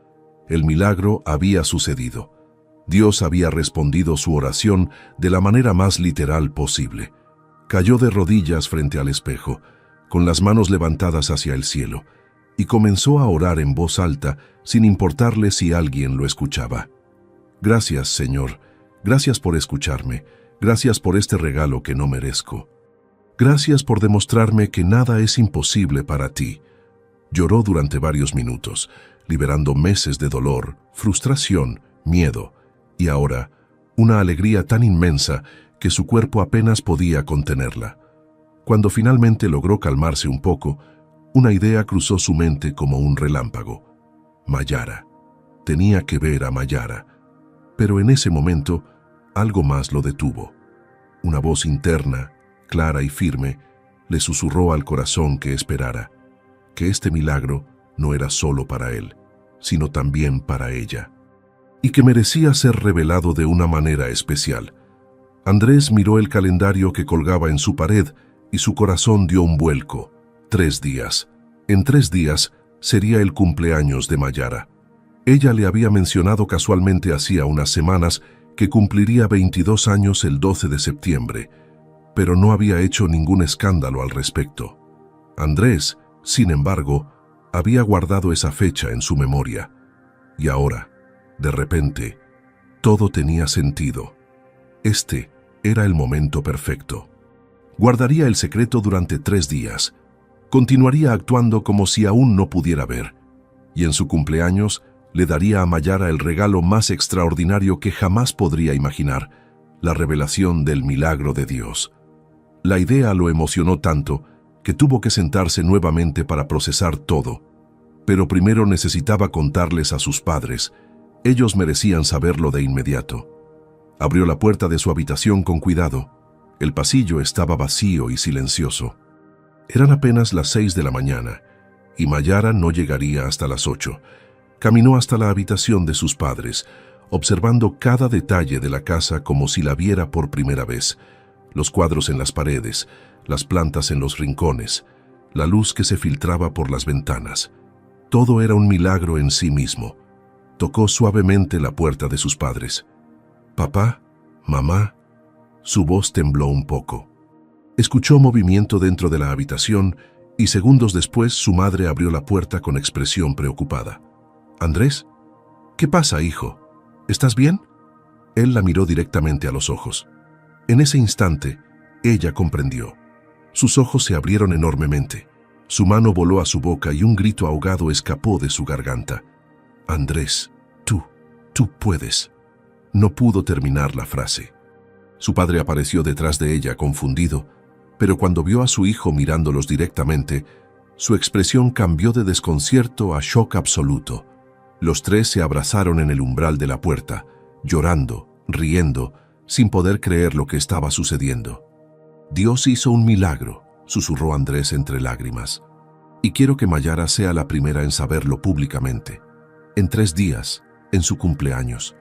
El milagro había sucedido. Dios había respondido su oración de la manera más literal posible. Cayó de rodillas frente al espejo, con las manos levantadas hacia el cielo, y comenzó a orar en voz alta, sin importarle si alguien lo escuchaba. «Gracias, Señor. Gracias por escucharme. Gracias por este regalo que no merezco. Gracias por demostrarme que nada es imposible para ti. Lloró durante varios minutos, liberando meses de dolor, frustración, miedo y ahora una alegría tan inmensa que su cuerpo apenas podía contenerla. Cuando finalmente logró calmarse un poco, una idea cruzó su mente como un relámpago. Mayara. Tenía que ver a Mayara. Pero en ese momento, algo más lo detuvo. Una voz interna, clara y firme, le susurró al corazón que esperara, que este milagro no era solo para él, sino también para ella, y que merecía ser revelado de una manera especial. Andrés miró el calendario que colgaba en su pared y su corazón dio un vuelco. 3 días. En 3 días sería el cumpleaños de Mayara. Ella le había mencionado casualmente hacía unas semanas que cumpliría 22 años el 12 de septiembre, pero no había hecho ningún escándalo al respecto. Andrés, sin embargo, había guardado esa fecha en su memoria. Y ahora, de repente, todo tenía sentido. Este era el momento perfecto. Guardaría el secreto durante 3 días. Continuaría actuando como si aún no pudiera ver. Y en su cumpleaños le daría a Mayara el regalo más extraordinario que jamás podría imaginar, la revelación del milagro de Dios. La idea lo emocionó tanto que tuvo que sentarse nuevamente para procesar todo. Pero primero necesitaba contarles a sus padres. Ellos merecían saberlo de inmediato. Abrió la puerta de su habitación con cuidado. El pasillo estaba vacío y silencioso. Eran apenas las 6 de la mañana, y Mayara no llegaría hasta las 8. Caminó hasta la habitación de sus padres, observando cada detalle de la casa como si la viera por primera vez. Los cuadros en las paredes, las plantas en los rincones, la luz que se filtraba por las ventanas. Todo era un milagro en sí mismo. Tocó suavemente la puerta de sus padres. «Papá, mamá». Su voz tembló un poco. Escuchó movimiento dentro de la habitación y segundos después su madre abrió la puerta con expresión preocupada. «¿Andrés? ¿Qué pasa, hijo? ¿Estás bien?» Él la miró directamente a los ojos. En ese instante, ella comprendió. Sus ojos se abrieron enormemente. Su mano voló a su boca y un grito ahogado escapó de su garganta. «Andrés, tú puedes». No pudo terminar la frase. Su padre apareció detrás de ella, confundido, pero cuando vio a su hijo mirándolos directamente, su expresión cambió de desconcierto a shock absoluto. Los tres se abrazaron en el umbral de la puerta, llorando, riendo, sin poder creer lo que estaba sucediendo. «Dios hizo un milagro», susurró Andrés entre lágrimas. «Y quiero que Mayara sea la primera en saberlo públicamente. En 3 días, en su cumpleaños».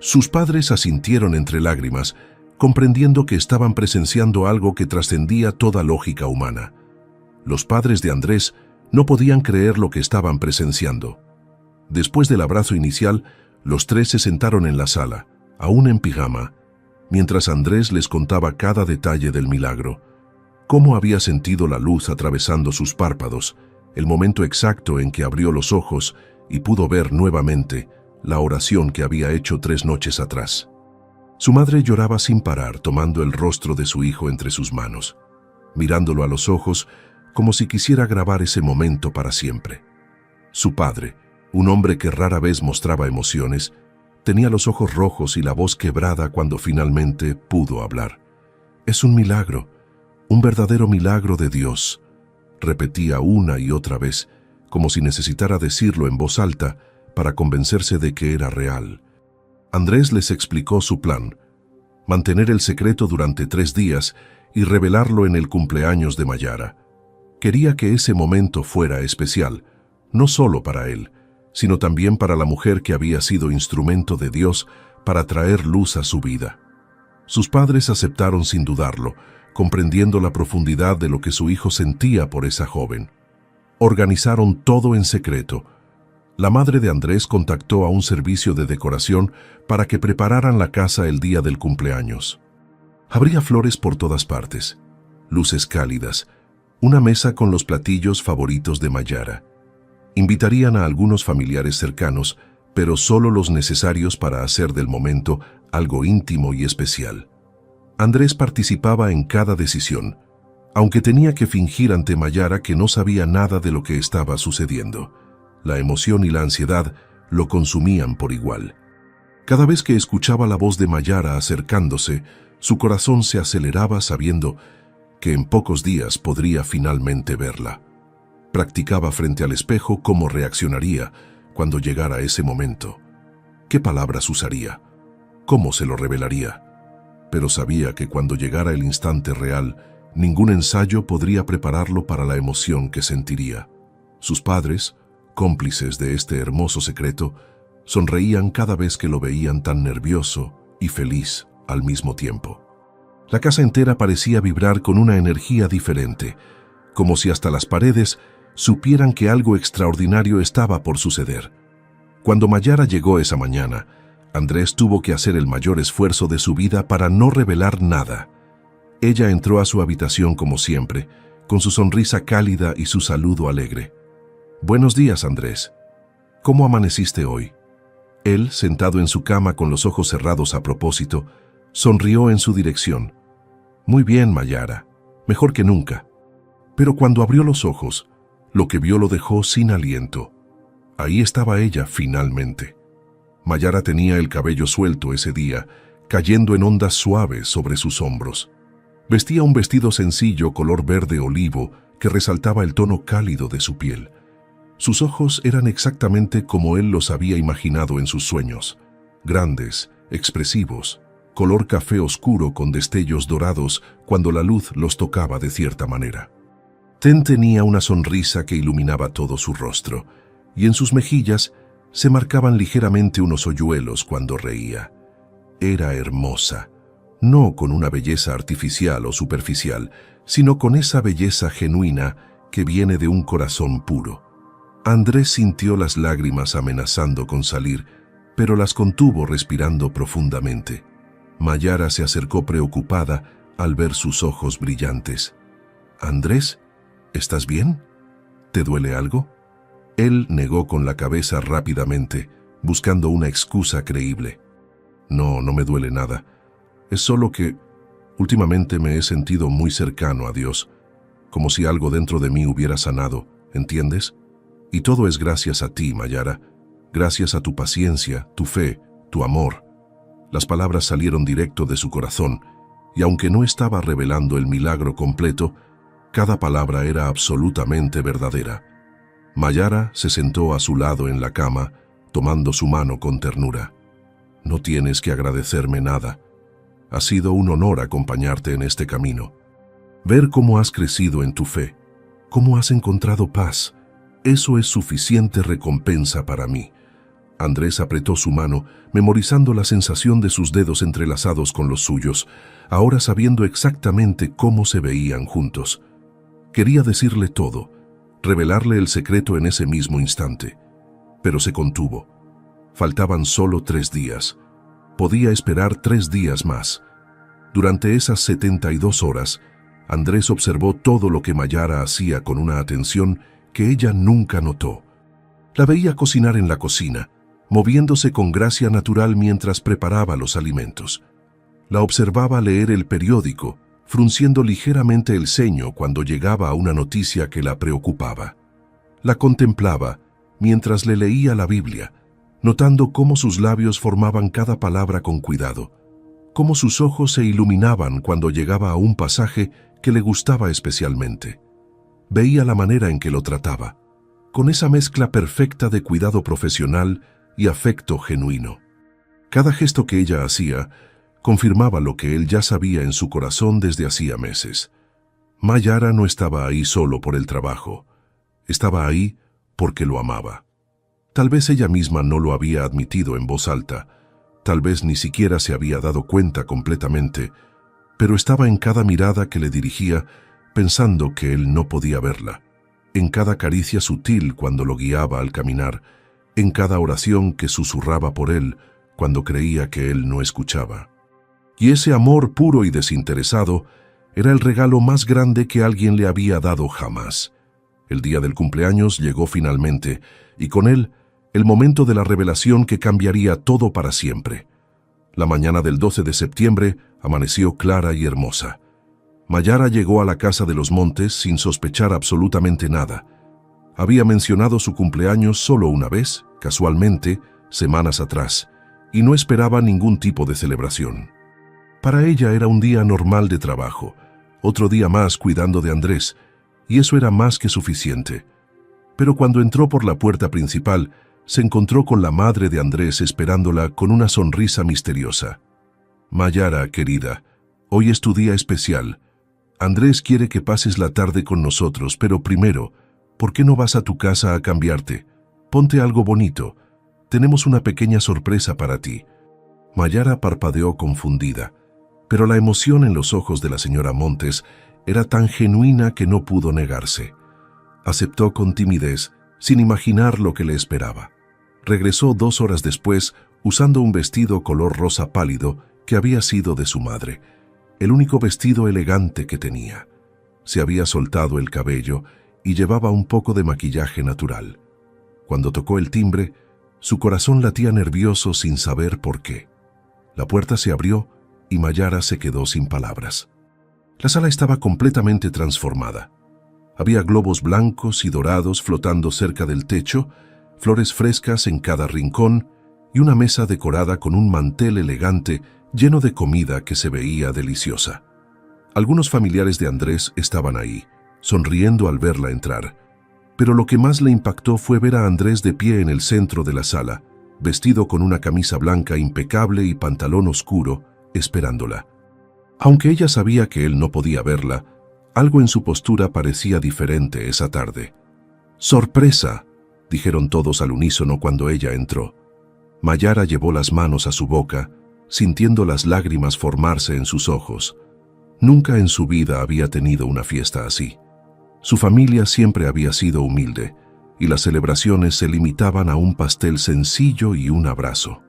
Sus padres asintieron entre lágrimas, comprendiendo que estaban presenciando algo que trascendía toda lógica humana. Los padres de Andrés no podían creer lo que estaban presenciando. Después del abrazo inicial, los tres se sentaron en la sala, aún en pijama, mientras Andrés les contaba cada detalle del milagro, cómo había sentido la luz atravesando sus párpados, el momento exacto en que abrió los ojos y pudo ver nuevamente la oración que había hecho 3 noches atrás. Su madre lloraba sin parar, tomando el rostro de su hijo entre sus manos, mirándolo a los ojos como si quisiera grabar ese momento para siempre. Su padre, un hombre que rara vez mostraba emociones, tenía los ojos rojos y la voz quebrada cuando finalmente pudo hablar. «Es un milagro, un verdadero milagro de Dios», repetía una y otra vez, como si necesitara decirlo en voz alta para convencerse de que era real. Andrés les explicó su plan: mantener el secreto durante 3 días y revelarlo en el cumpleaños de Mayara. Quería que ese momento fuera especial, no solo para él, sino también para la mujer que había sido instrumento de Dios para traer luz a su vida. Sus padres aceptaron sin dudarlo, comprendiendo la profundidad de lo que su hijo sentía por esa joven. Organizaron todo en secreto. La madre de Andrés contactó a un servicio de decoración para que prepararan la casa el día del cumpleaños. Habría flores por todas partes, luces cálidas, una mesa con los platillos favoritos de Mayara. Invitarían a algunos familiares cercanos, pero solo los necesarios para hacer del momento algo íntimo y especial. Andrés participaba en cada decisión, aunque tenía que fingir ante Mayara que no sabía nada de lo que estaba sucediendo. La emoción y la ansiedad lo consumían por igual. Cada vez que escuchaba la voz de Mayara acercándose, su corazón se aceleraba sabiendo que en pocos días podría finalmente verla. Practicaba frente al espejo cómo reaccionaría cuando llegara ese momento. ¿Qué palabras usaría? ¿Cómo se lo revelaría? Pero sabía que cuando llegara el instante real, ningún ensayo podría prepararlo para la emoción que sentiría. Sus padres, cómplices de este hermoso secreto, sonreían cada vez que lo veían tan nervioso y feliz al mismo tiempo. La casa entera parecía vibrar con una energía diferente, como si hasta las paredes supieran que algo extraordinario estaba por suceder. Cuando Mayara llegó esa mañana, Andrés tuvo que hacer el mayor esfuerzo de su vida para no revelar nada. Ella entró a su habitación como siempre, con su sonrisa cálida y su saludo alegre. «Buenos días, Andrés. ¿Cómo amaneciste hoy?» Él, sentado en su cama con los ojos cerrados a propósito, sonrió en su dirección. «Muy bien, Mayara. Mejor que nunca». Pero cuando abrió los ojos, lo que vio lo dejó sin aliento. Ahí estaba ella, finalmente. Mayara tenía el cabello suelto ese día, cayendo en ondas suaves sobre sus hombros. Vestía un vestido sencillo color verde olivo que resaltaba el tono cálido de su piel. Sus ojos eran exactamente como él los había imaginado en sus sueños, grandes, expresivos, color café oscuro con destellos dorados cuando la luz los tocaba de cierta manera. Tenía una sonrisa que iluminaba todo su rostro, y en sus mejillas se marcaban ligeramente unos hoyuelos cuando reía. Era hermosa, no con una belleza artificial o superficial, sino con esa belleza genuina que viene de un corazón puro. Andrés sintió las lágrimas amenazando con salir, pero las contuvo respirando profundamente. Mayara se acercó preocupada al ver sus ojos brillantes. «Andrés, ¿estás bien? ¿Te duele algo?» Él negó con la cabeza rápidamente, buscando una excusa creíble. «No, no me duele nada. Es solo que últimamente me he sentido muy cercano a Dios, como si algo dentro de mí hubiera sanado, ¿entiendes? Y todo es gracias a ti, Mayara, gracias a tu paciencia, tu fe, tu amor». Las palabras salieron directo de su corazón, y aunque no estaba revelando el milagro completo, cada palabra era absolutamente verdadera. Mayara se sentó a su lado en la cama, tomando su mano con ternura. «No tienes que agradecerme nada. Ha sido un honor acompañarte en este camino. Ver cómo has crecido en tu fe, cómo has encontrado paz, eso es suficiente recompensa para mí». Andrés apretó su mano, memorizando la sensación de sus dedos entrelazados con los suyos, ahora sabiendo exactamente cómo se veían juntos. Quería decirle todo, revelarle el secreto en ese mismo instante, pero se contuvo. Faltaban solo 3 días. Podía esperar 3 días más. Durante esas 72 horas, Andrés observó todo lo que Mayara hacía con una atención que ella nunca notó. La veía cocinar en la cocina, moviéndose con gracia natural mientras preparaba los alimentos. La observaba leer el periódico, frunciendo ligeramente el ceño cuando llegaba a una noticia que la preocupaba. La contemplaba mientras le leía la Biblia, notando cómo sus labios formaban cada palabra con cuidado, cómo sus ojos se iluminaban cuando llegaba a un pasaje que le gustaba especialmente. Veía la manera en que lo trataba, con esa mezcla perfecta de cuidado profesional y afecto genuino. Cada gesto que ella hacía confirmaba lo que él ya sabía en su corazón desde hacía meses. Mayara no estaba ahí solo por el trabajo, estaba ahí porque lo amaba. Tal vez ella misma no lo había admitido en voz alta, tal vez ni siquiera se había dado cuenta completamente, pero estaba en cada mirada que le dirigía pensando que él no podía verla, en cada caricia sutil cuando lo guiaba al caminar, en cada oración que susurraba por él cuando creía que él no escuchaba. Y ese amor puro y desinteresado era el regalo más grande que alguien le había dado jamás. El día del cumpleaños llegó finalmente, y con él el momento de la revelación que cambiaría todo para siempre. La mañana del 12 de septiembre amaneció clara y hermosa. Mayara llegó a la casa de los Montes sin sospechar absolutamente nada. Había mencionado su cumpleaños solo una vez, casualmente, semanas atrás, y no esperaba ningún tipo de celebración. Para ella era un día normal de trabajo, otro día más cuidando de Andrés, y eso era más que suficiente. Pero cuando entró por la puerta principal, se encontró con la madre de Andrés esperándola con una sonrisa misteriosa. «Mayara, querida, hoy es tu día especial. Andrés quiere que pases la tarde con nosotros, pero primero, ¿por qué no vas a tu casa a cambiarte? Ponte algo bonito. Tenemos una pequeña sorpresa para ti». Mayara parpadeó confundida, pero la emoción en los ojos de la señora Montes era tan genuina que no pudo negarse. Aceptó con timidez, sin imaginar lo que le esperaba. Regresó 2 horas después, usando un vestido color rosa pálido que había sido de su madre, el único vestido elegante que tenía. Se había soltado el cabello y llevaba un poco de maquillaje natural. Cuando tocó el timbre, su corazón latía nervioso sin saber por qué. La puerta se abrió y Mayara se quedó sin palabras. La sala estaba completamente transformada. Había globos blancos y dorados flotando cerca del techo, flores frescas en cada rincón y una mesa decorada con un mantel elegante lleno de comida que se veía deliciosa. Algunos familiares de Andrés estaban ahí, sonriendo al verla entrar, pero lo que más le impactó fue ver a Andrés de pie en el centro de la sala, vestido con una camisa blanca impecable y pantalón oscuro, esperándola. Aunque ella sabía que él no podía verla, algo en su postura parecía diferente esa tarde. «¡Sorpresa!», dijeron todos al unísono cuando ella entró. Mayara llevó las manos a su boca, sintiendo las lágrimas formarse en sus ojos. Nunca en su vida había tenido una fiesta así. Su familia siempre había sido humilde, y las celebraciones se limitaban a un pastel sencillo y un abrazo.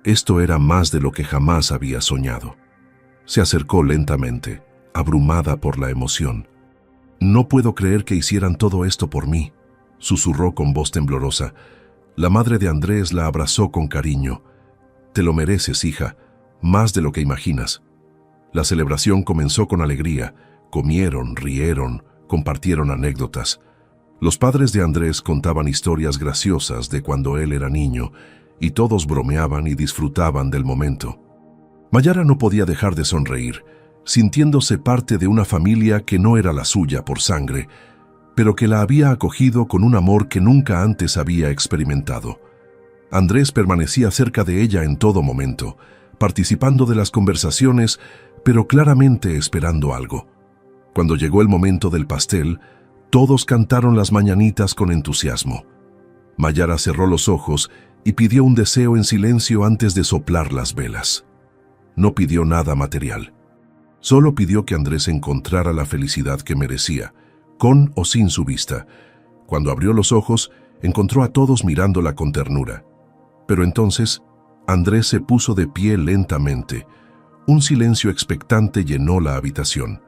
Esto era más de lo que jamás había soñado. Se acercó lentamente, abrumada por la emoción. «No puedo creer que hicieran todo esto por mí», susurró con voz temblorosa. La madre de Andrés la abrazó con cariño. «Te lo mereces, hija, más de lo que imaginas». La celebración comenzó con alegría. Comieron, rieron, compartieron anécdotas. Los padres de Andrés contaban historias graciosas de cuando él era niño, y todos bromeaban y disfrutaban del momento. Mayara no podía dejar de sonreír, sintiéndose parte de una familia que no era la suya por sangre, pero que la había acogido con un amor que nunca antes había experimentado. Andrés permanecía cerca de ella en todo momento, participando de las conversaciones, pero claramente esperando algo. Cuando llegó el momento del pastel, todos cantaron las mañanitas con entusiasmo. Mayara cerró los ojos y pidió un deseo en silencio antes de soplar las velas. No pidió nada material. Solo pidió que Andrés encontrara la felicidad que merecía, con o sin su vista. Cuando abrió los ojos, encontró a todos mirándola con ternura. Pero entonces, Andrés se puso de pie lentamente. Un silencio expectante llenó la habitación.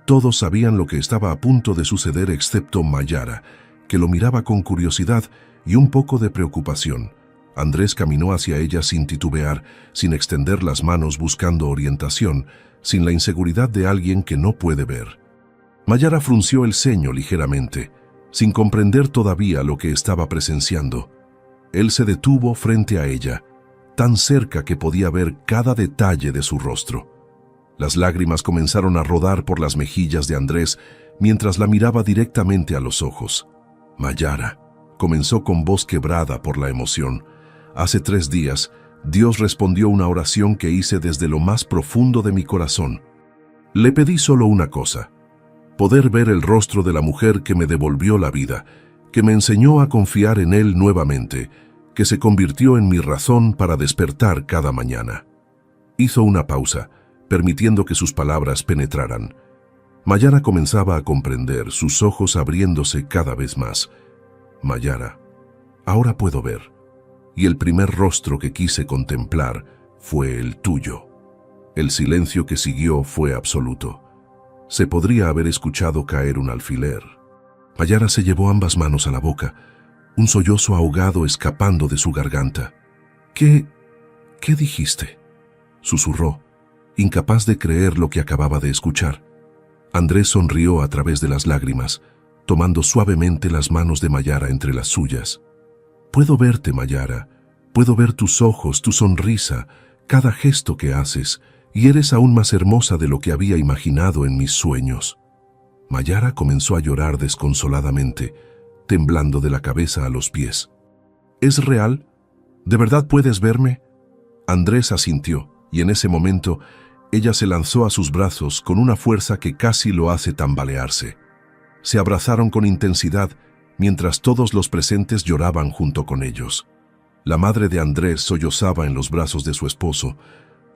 Todos sabían lo que estaba a punto de suceder excepto Mayara, que lo miraba con curiosidad y un poco de preocupación. Andrés caminó hacia ella sin titubear, sin extender las manos buscando orientación, sin la inseguridad de alguien que no puede ver. Mayara frunció el ceño ligeramente, sin comprender todavía lo que estaba presenciando. Él se detuvo frente a ella, tan cerca que podía ver cada detalle de su rostro. Las lágrimas comenzaron a rodar por las mejillas de Andrés mientras la miraba directamente a los ojos. «Mayara», comenzó con voz quebrada por la emoción. «Hace 3 días, Dios respondió una oración que hice desde lo más profundo de mi corazón. Le pedí solo una cosa: poder ver el rostro de la mujer que me devolvió la vida, que me enseñó a confiar en Él nuevamente, que se convirtió en mi razón para despertar cada mañana». Hizo una pausa, permitiendo que sus palabras penetraran. Mayara comenzaba a comprender, sus ojos abriéndose cada vez más. «Mayara, ahora puedo ver. Y el primer rostro que quise contemplar fue el tuyo». El silencio que siguió fue absoluto. Se podría haber escuchado caer un alfiler. Mayara se llevó ambas manos a la boca, un sollozo ahogado escapando de su garganta. ¿Qué dijiste?», susurró, incapaz de creer lo que acababa de escuchar. Andrés sonrió a través de las lágrimas, tomando suavemente las manos de Mayara entre las suyas. «Puedo verte, Mayara. Puedo ver tus ojos, tu sonrisa, cada gesto que haces, y eres aún más hermosa de lo que había imaginado en mis sueños». Mayara comenzó a llorar desconsoladamente, temblando de la cabeza a los pies. «¿Es real? ¿De verdad puedes verme?» Andrés asintió, y en ese momento ella se lanzó a sus brazos con una fuerza que casi lo hace tambalearse. Se abrazaron con intensidad, mientras todos los presentes lloraban junto con ellos. La madre de Andrés sollozaba en los brazos de su esposo,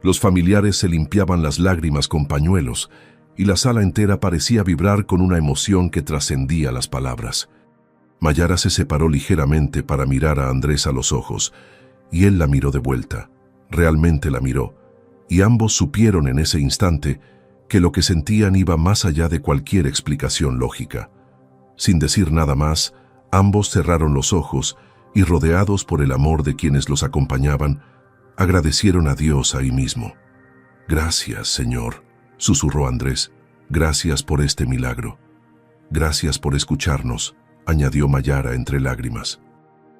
los familiares se limpiaban las lágrimas con pañuelos, y la sala entera parecía vibrar con una emoción que trascendía las palabras. Mayara se separó ligeramente para mirar a Andrés a los ojos, y él la miró de vuelta. Realmente la miró, y ambos supieron en ese instante que lo que sentían iba más allá de cualquier explicación lógica. Sin decir nada más, ambos cerraron los ojos y, rodeados por el amor de quienes los acompañaban, agradecieron a Dios ahí mismo. «Gracias, Señor», susurró Andrés. «Gracias por este milagro. Gracias por escucharnos», añadió Mayara entre lágrimas.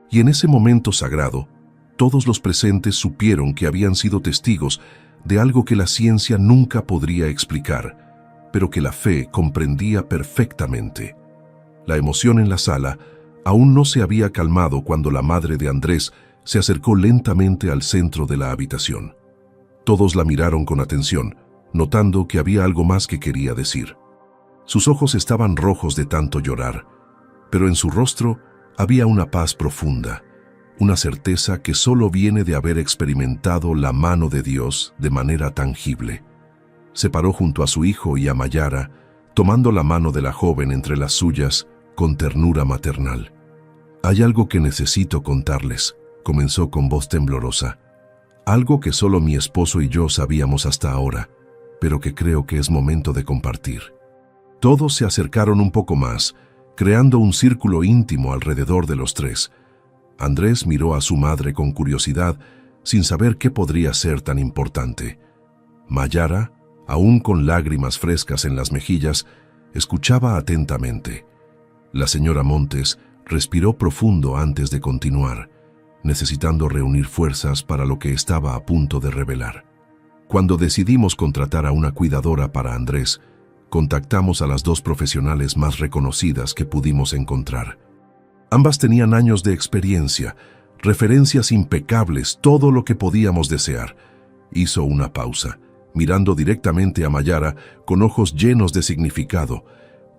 Y en ese momento sagrado, todos los presentes supieron que habían sido testigos de algo que la ciencia nunca podría explicar, pero que la fe comprendía perfectamente. La emoción en la sala aún no se había calmado cuando la madre de Andrés se acercó lentamente al centro de la habitación. Todos la miraron con atención, notando que había algo más que quería decir. Sus ojos estaban rojos de tanto llorar, pero en su rostro había una paz profunda, una certeza que solo viene de haber experimentado la mano de Dios de manera tangible. Se paró junto a su hijo y a Mayara, tomando la mano de la joven entre las suyas con ternura maternal. «Hay algo que necesito contarles», comenzó con voz temblorosa. «Algo que solo mi esposo y yo sabíamos hasta ahora, pero que creo que es momento de compartir». Todos se acercaron un poco más, creando un círculo íntimo alrededor de los tres. Andrés miró a su madre con curiosidad, sin saber qué podría ser tan importante. Mayara, aún con lágrimas frescas en las mejillas, escuchaba atentamente. La señora Montes respiró profundo antes de continuar, necesitando reunir fuerzas para lo que estaba a punto de revelar. Cuando decidimos contratar a una cuidadora para Andrés, contactamos a las dos profesionales más reconocidas que pudimos encontrar. Ambas tenían años de experiencia, referencias impecables, todo lo que podíamos desear. Hizo una pausa, mirando directamente a Mayara con ojos llenos de significado,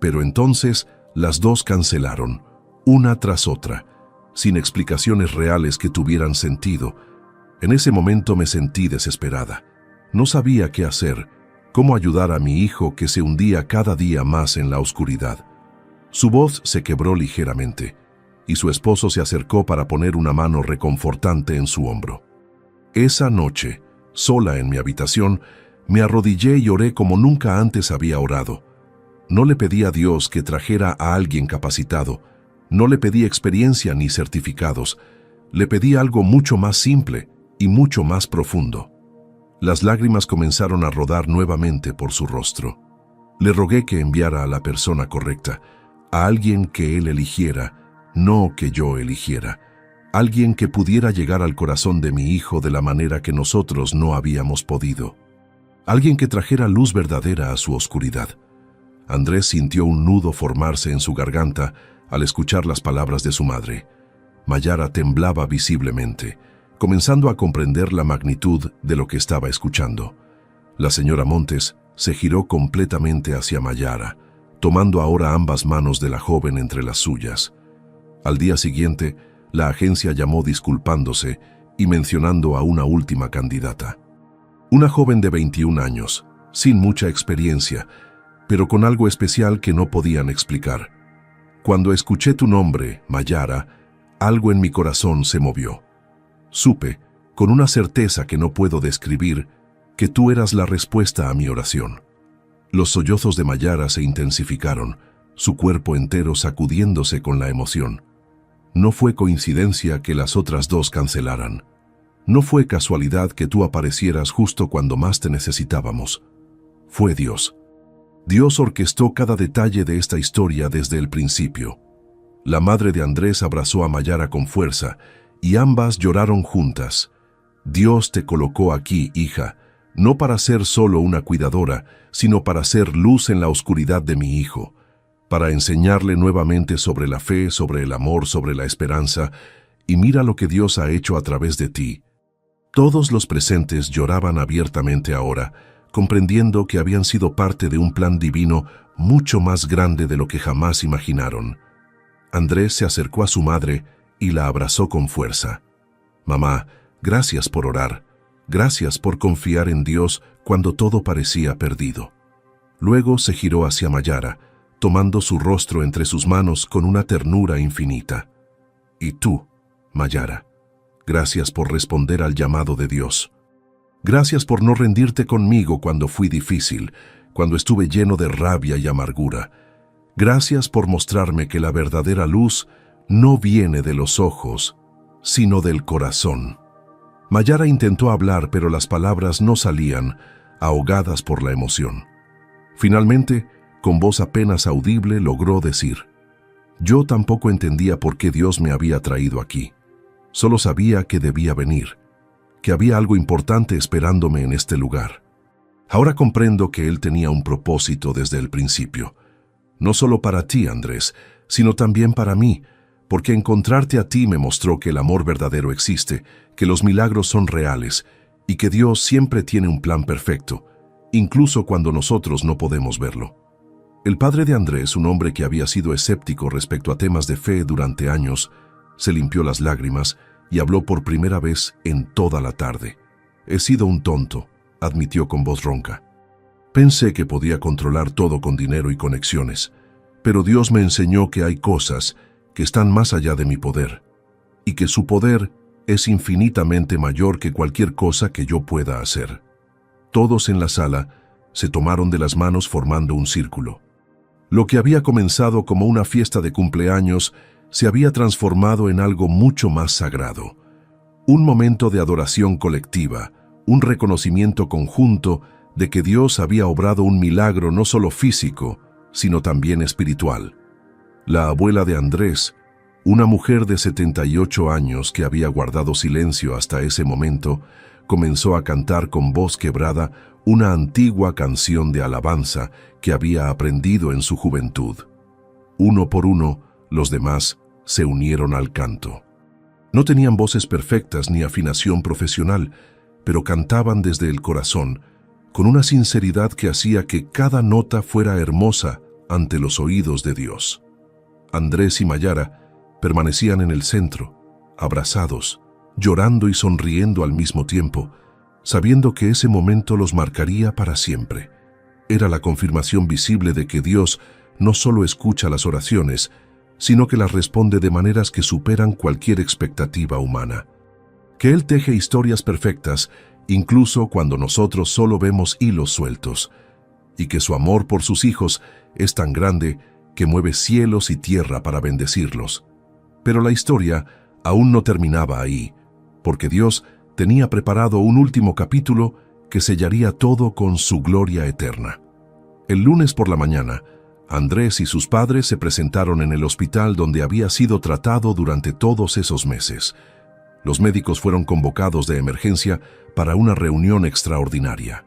pero entonces las dos cancelaron, una tras otra, sin explicaciones reales que tuvieran sentido. En ese momento me sentí desesperada. No sabía qué hacer, cómo ayudar a mi hijo que se hundía cada día más en la oscuridad. Su voz se quebró ligeramente, y su esposo se acercó para poner una mano reconfortante en su hombro. Esa noche, sola en mi habitación, me arrodillé y oré como nunca antes había orado. No le pedí a Dios que trajera a alguien capacitado, no le pedí experiencia ni certificados, le pedí algo mucho más simple y mucho más profundo. Las lágrimas comenzaron a rodar nuevamente por su rostro. Le rogué que enviara a la persona correcta, a alguien que él eligiera, no que yo eligiera, alguien que pudiera llegar al corazón de mi hijo de la manera que nosotros no habíamos podido, alguien que trajera luz verdadera a su oscuridad. Andrés sintió un nudo formarse en su garganta al escuchar las palabras de su madre. Mayara temblaba visiblemente, comenzando a comprender la magnitud de lo que estaba escuchando. La señora Montes se giró completamente hacia Mayara, tomando ahora ambas manos de la joven entre las suyas. Al día siguiente, la agencia llamó disculpándose y mencionando a una última candidata. Una joven de 21 años, sin mucha experiencia, pero con algo especial que no podían explicar. Cuando escuché tu nombre, Mayara, algo en mi corazón se movió. Supe, con una certeza que no puedo describir, que tú eras la respuesta a mi oración. Los sollozos de Mayara se intensificaron, su cuerpo entero sacudiéndose con la emoción. No fue coincidencia que las otras dos cancelaran. No fue casualidad que tú aparecieras justo cuando más te necesitábamos. Fue Dios. Dios orquestó cada detalle de esta historia desde el principio. La madre de Andrés abrazó a Mayara con fuerza y ambas lloraron juntas. Dios te colocó aquí, hija, no para ser solo una cuidadora, sino para ser luz en la oscuridad de mi hijo, para enseñarle nuevamente sobre la fe, sobre el amor, sobre la esperanza, y mira lo que Dios ha hecho a través de ti. Todos los presentes lloraban abiertamente ahora, comprendiendo que habían sido parte de un plan divino mucho más grande de lo que jamás imaginaron. Andrés se acercó a su madre y la abrazó con fuerza. Mamá, gracias por orar, gracias por confiar en Dios cuando todo parecía perdido. Luego se giró hacia Mayara, tomando su rostro entre sus manos con una ternura infinita. Y tú, Mayara, gracias por responder al llamado de Dios. Gracias por no rendirte conmigo cuando fui difícil, cuando estuve lleno de rabia y amargura. Gracias por mostrarme que la verdadera luz no viene de los ojos, sino del corazón. Mayara intentó hablar, pero las palabras no salían, ahogadas por la emoción. Finalmente, con voz apenas audible, logró decir: yo tampoco entendía por qué Dios me había traído aquí. Solo sabía que debía venir, que había algo importante esperándome en este lugar. Ahora comprendo que Él tenía un propósito desde el principio. No solo para ti, Andrés, sino también para mí, porque encontrarte a ti me mostró que el amor verdadero existe, que los milagros son reales y que Dios siempre tiene un plan perfecto, incluso cuando nosotros no podemos verlo. El padre de Andrés, un hombre que había sido escéptico respecto a temas de fe durante años, se limpió las lágrimas y habló por primera vez en toda la tarde. He sido un tonto, admitió con voz ronca. Pensé que podía controlar todo con dinero y conexiones, pero Dios me enseñó que hay cosas que están más allá de mi poder, y que su poder es infinitamente mayor que cualquier cosa que yo pueda hacer. Todos en la sala se tomaron de las manos formando un círculo. Lo que había comenzado como una fiesta de cumpleaños se había transformado en algo mucho más sagrado. Un momento de adoración colectiva, un reconocimiento conjunto de que Dios había obrado un milagro no solo físico, sino también espiritual. La abuela de Andrés, una mujer de 78 años que había guardado silencio hasta ese momento, comenzó a cantar con voz quebrada una antigua canción de alabanza que había aprendido en su juventud. Uno por uno, los demás se unieron al canto. No tenían voces perfectas ni afinación profesional, pero cantaban desde el corazón, con una sinceridad que hacía que cada nota fuera hermosa ante los oídos de Dios. Andrés y Mayara permanecían en el centro, abrazados, llorando y sonriendo al mismo tiempo, sabiendo que ese momento los marcaría para siempre. Era la confirmación visible de que Dios no solo escucha las oraciones, sino que las responde de maneras que superan cualquier expectativa humana. Que Él teje historias perfectas, incluso cuando nosotros solo vemos hilos sueltos, y que su amor por sus hijos es tan grande que mueve cielos y tierra para bendecirlos. Pero la historia aún no terminaba ahí, porque Dios tenía preparado un último capítulo que sellaría todo con su gloria eterna. El lunes por la mañana, Andrés y sus padres se presentaron en el hospital donde había sido tratado durante todos esos meses. Los médicos fueron convocados de emergencia para una reunión extraordinaria.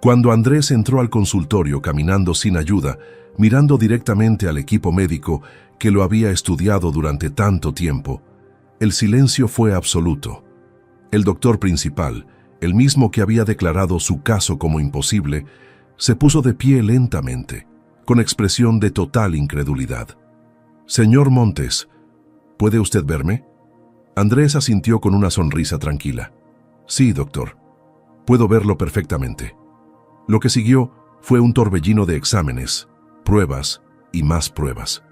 Cuando Andrés entró al consultorio caminando sin ayuda, mirando directamente al equipo médico que lo había estudiado durante tanto tiempo, el silencio fue absoluto. El doctor principal, el mismo que había declarado su caso como imposible, se puso de pie lentamente, con expresión de total incredulidad. «Señor Montes, ¿puede usted verme?» Andrés asintió con una sonrisa tranquila. «Sí, doctor. Puedo verlo perfectamente». Lo que siguió fue un torbellino de exámenes, pruebas y más pruebas.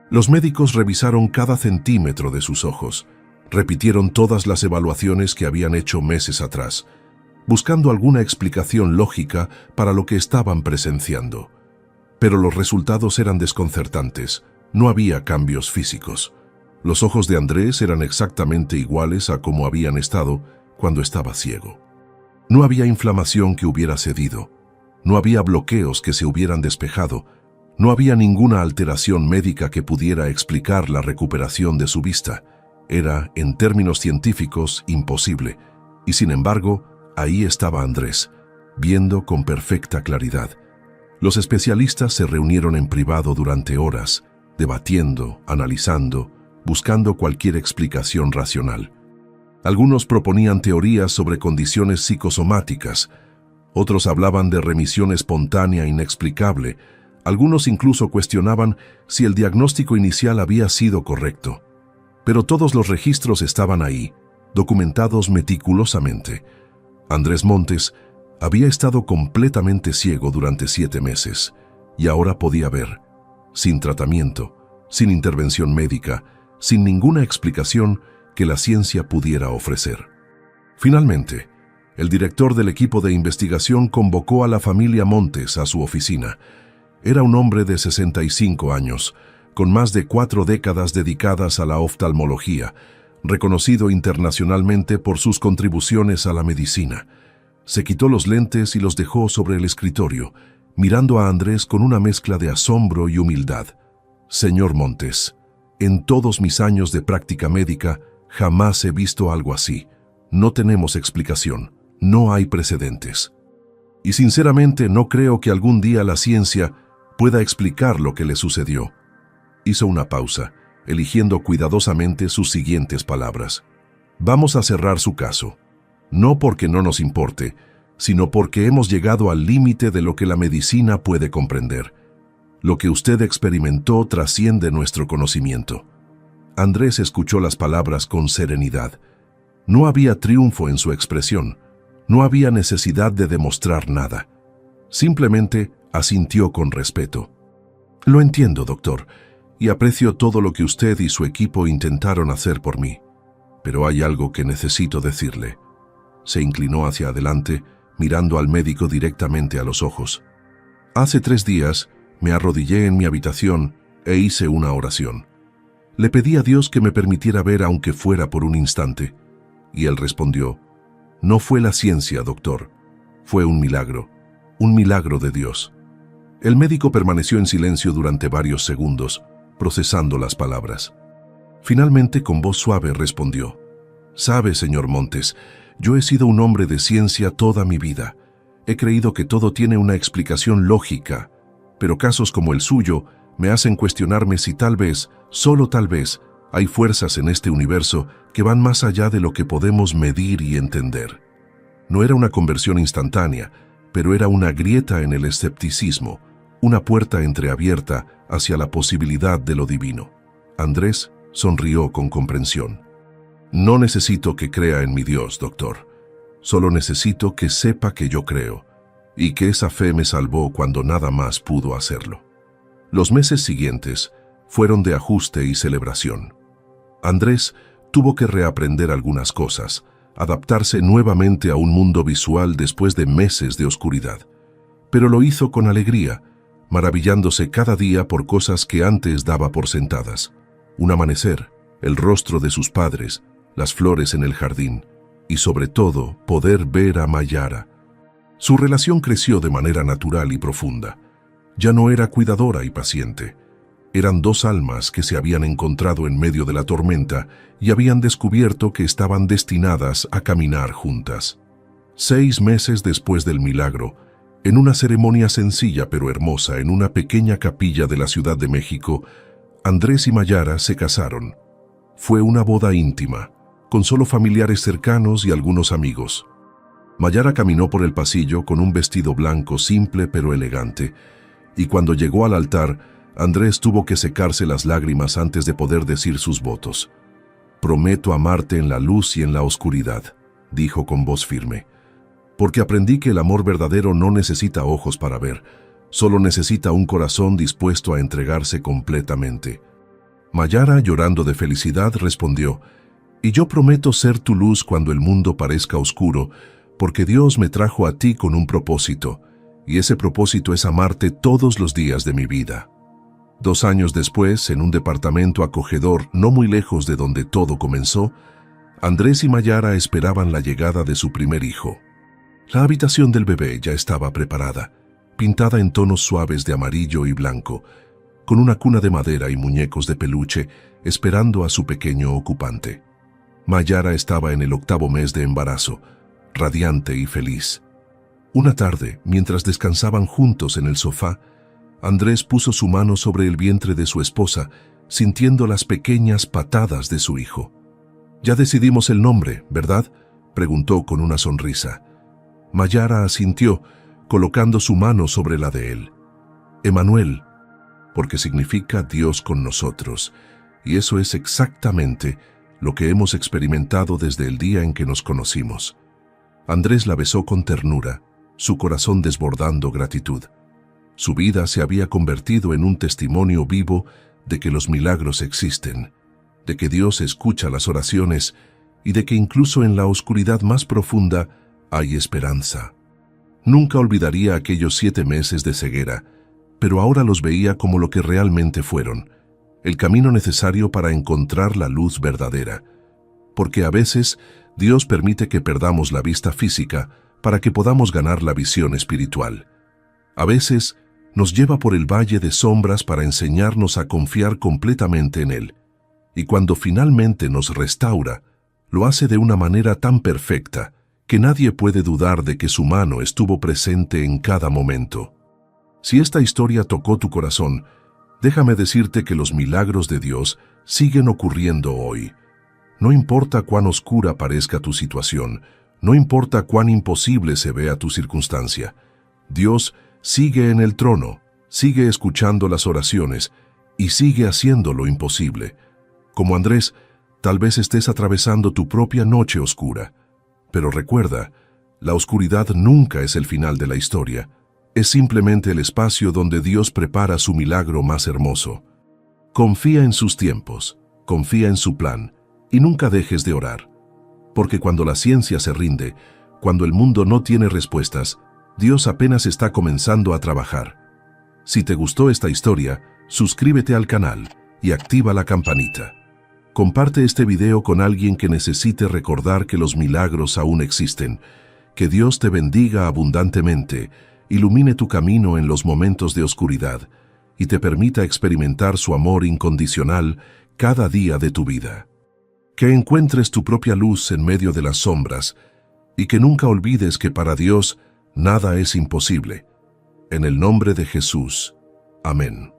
Los médicos revisaron cada centímetro de sus ojos, repitieron todas las evaluaciones que habían hecho meses atrás, buscando alguna explicación lógica para lo que estaban presenciando. Pero los resultados eran desconcertantes, no había cambios físicos. Los ojos de Andrés eran exactamente iguales a como habían estado cuando estaba ciego. No había inflamación que hubiera cedido, No había bloqueos que se hubieran despejado. No había ninguna alteración médica que pudiera explicar la recuperación de su vista. Era, en términos científicos, imposible. Y sin embargo, ahí estaba Andrés, viendo con perfecta claridad. Los especialistas se reunieron en privado durante horas, debatiendo, analizando, buscando cualquier explicación racional. Algunos proponían teorías sobre condiciones psicosomáticas, otros hablaban de remisión espontánea inexplicable, algunos incluso cuestionaban si el diagnóstico inicial había sido correcto. Pero todos los registros estaban ahí, documentados meticulosamente. Andrés Montes había estado completamente ciego durante 7 meses y ahora podía ver, sin tratamiento, sin intervención médica, sin ninguna explicación que la ciencia pudiera ofrecer. Finalmente, el director del equipo de investigación convocó a la familia Montes a su oficina. Era un hombre de 65 años, con más de 4 décadas dedicadas a la oftalmología, reconocido internacionalmente por sus contribuciones a la medicina. Se quitó los lentes y los dejó sobre el escritorio, mirando a Andrés con una mezcla de asombro y humildad. «Señor Montes, en todos mis años de práctica médica, jamás he visto algo así. No tenemos explicación, no hay precedentes. Y sinceramente no creo que algún día la ciencia pueda explicar lo que le sucedió». Hizo una pausa, eligiendo cuidadosamente sus siguientes palabras. «Vamos a cerrar su caso. No porque no nos importe, sino porque hemos llegado al límite de lo que la medicina puede comprender. Lo que usted experimentó trasciende nuestro conocimiento». Andrés escuchó las palabras con serenidad. No había triunfo en su expresión, no había necesidad de demostrar nada. Simplemente asintió con respeto. «Lo entiendo, doctor, y aprecio todo lo que usted y su equipo intentaron hacer por mí. Pero hay algo que necesito decirle». Se inclinó hacia adelante, mirando al médico directamente a los ojos. «Hace 3 días me arrodillé en mi habitación e hice una oración. Le pedí a Dios que me permitiera ver aunque fuera por un instante. Y Él respondió: «No fue la ciencia, doctor. Fue un milagro de Dios». El médico permaneció en silencio durante varios segundos, procesando las palabras. Finalmente, con voz suave, respondió: «Sabe, señor Montes, yo he sido un hombre de ciencia toda mi vida. He creído que todo tiene una explicación lógica, pero casos como el suyo me hacen cuestionarme si tal vez, solo tal vez, hay fuerzas en este universo que van más allá de lo que podemos medir y entender». No era una conversión instantánea, pero era una grieta en el escepticismo, una puerta entreabierta hacia la posibilidad de lo divino. Andrés sonrió con comprensión. «No necesito que crea en mi Dios, doctor. Solo necesito que sepa que yo creo, y que esa fe me salvó cuando nada más pudo hacerlo». Los meses siguientes fueron de ajuste y celebración. Andrés tuvo que reaprender algunas cosas, adaptarse nuevamente a un mundo visual después de meses de oscuridad. Pero lo hizo con alegría, maravillándose cada día por cosas que antes daba por sentadas. Un amanecer, el rostro de sus padres, las flores en el jardín y, sobre todo, poder ver a Mayara. Su relación creció de manera natural y profunda. Ya no era cuidadora y paciente. Eran 2 almas que se habían encontrado en medio de la tormenta y habían descubierto que estaban destinadas a caminar juntas. 6 meses después del milagro, en una ceremonia sencilla pero hermosa en una pequeña capilla de la Ciudad de México, Andrés y Mayara se casaron. Fue una boda íntima, con solo familiares cercanos y algunos amigos. Mayara caminó por el pasillo con un vestido blanco simple pero elegante, y cuando llegó al altar, Andrés tuvo que secarse las lágrimas antes de poder decir sus votos. «Prometo amarte en la luz y en la oscuridad», dijo con voz firme, «porque aprendí que el amor verdadero no necesita ojos para ver, solo necesita un corazón dispuesto a entregarse completamente». Mayara, llorando de felicidad, respondió: «Y yo prometo ser tu luz cuando el mundo parezca oscuro, porque Dios me trajo a ti con un propósito, y ese propósito es amarte todos los días de mi vida». 2 años después, en un departamento acogedor no muy lejos de donde todo comenzó, Andrés y Mayara esperaban la llegada de su primer hijo. La habitación del bebé ya estaba preparada, pintada en tonos suaves de amarillo y blanco, con una cuna de madera y muñecos de peluche esperando a su pequeño ocupante. Mayara estaba en el 8º mes de embarazo, radiante y feliz. Una tarde, mientras descansaban juntos en el sofá, Andrés puso su mano sobre el vientre de su esposa, sintiendo las pequeñas patadas de su hijo. «Ya decidimos el nombre, ¿verdad?», preguntó con una sonrisa. Mayara asintió, colocando su mano sobre la de él. «Emanuel», porque significa Dios con nosotros, y eso es exactamente lo que hemos experimentado desde el día en que nos conocimos. Andrés la besó con ternura, su corazón desbordando gratitud. Su vida se había convertido en un testimonio vivo de que los milagros existen, de que Dios escucha las oraciones y de que incluso en la oscuridad más profunda hay esperanza. Nunca olvidaría aquellos 7 meses de ceguera, pero ahora los veía como lo que realmente fueron, el camino necesario para encontrar la luz verdadera. Porque a veces Dios permite que perdamos la vista física para que podamos ganar la visión espiritual. A veces nos lleva por el valle de sombras para enseñarnos a confiar completamente en Él. Y cuando finalmente nos restaura, lo hace de una manera tan perfecta que nadie puede dudar de que su mano estuvo presente en cada momento. Si esta historia tocó tu corazón, déjame decirte que los milagros de Dios siguen ocurriendo hoy. No importa cuán oscura parezca tu situación, no importa cuán imposible se vea tu circunstancia, Dios sigue en el trono, sigue escuchando las oraciones y sigue haciendo lo imposible. Como Andrés, tal vez estés atravesando tu propia noche oscura, pero recuerda, la oscuridad nunca es el final de la historia, es simplemente el espacio donde Dios prepara su milagro más hermoso. Confía en sus tiempos, confía en su plan y nunca dejes de orar, porque cuando la ciencia se rinde, cuando el mundo no tiene respuestas, Dios apenas está comenzando a trabajar. Si te gustó esta historia, suscríbete al canal y activa la campanita. Comparte este video con alguien que necesite recordar que los milagros aún existen. Que Dios te bendiga abundantemente, ilumine tu camino en los momentos de oscuridad y te permita experimentar su amor incondicional cada día de tu vida. Que encuentres tu propia luz en medio de las sombras y que nunca olvides que para Dios nada es imposible. En el nombre de Jesús. Amén.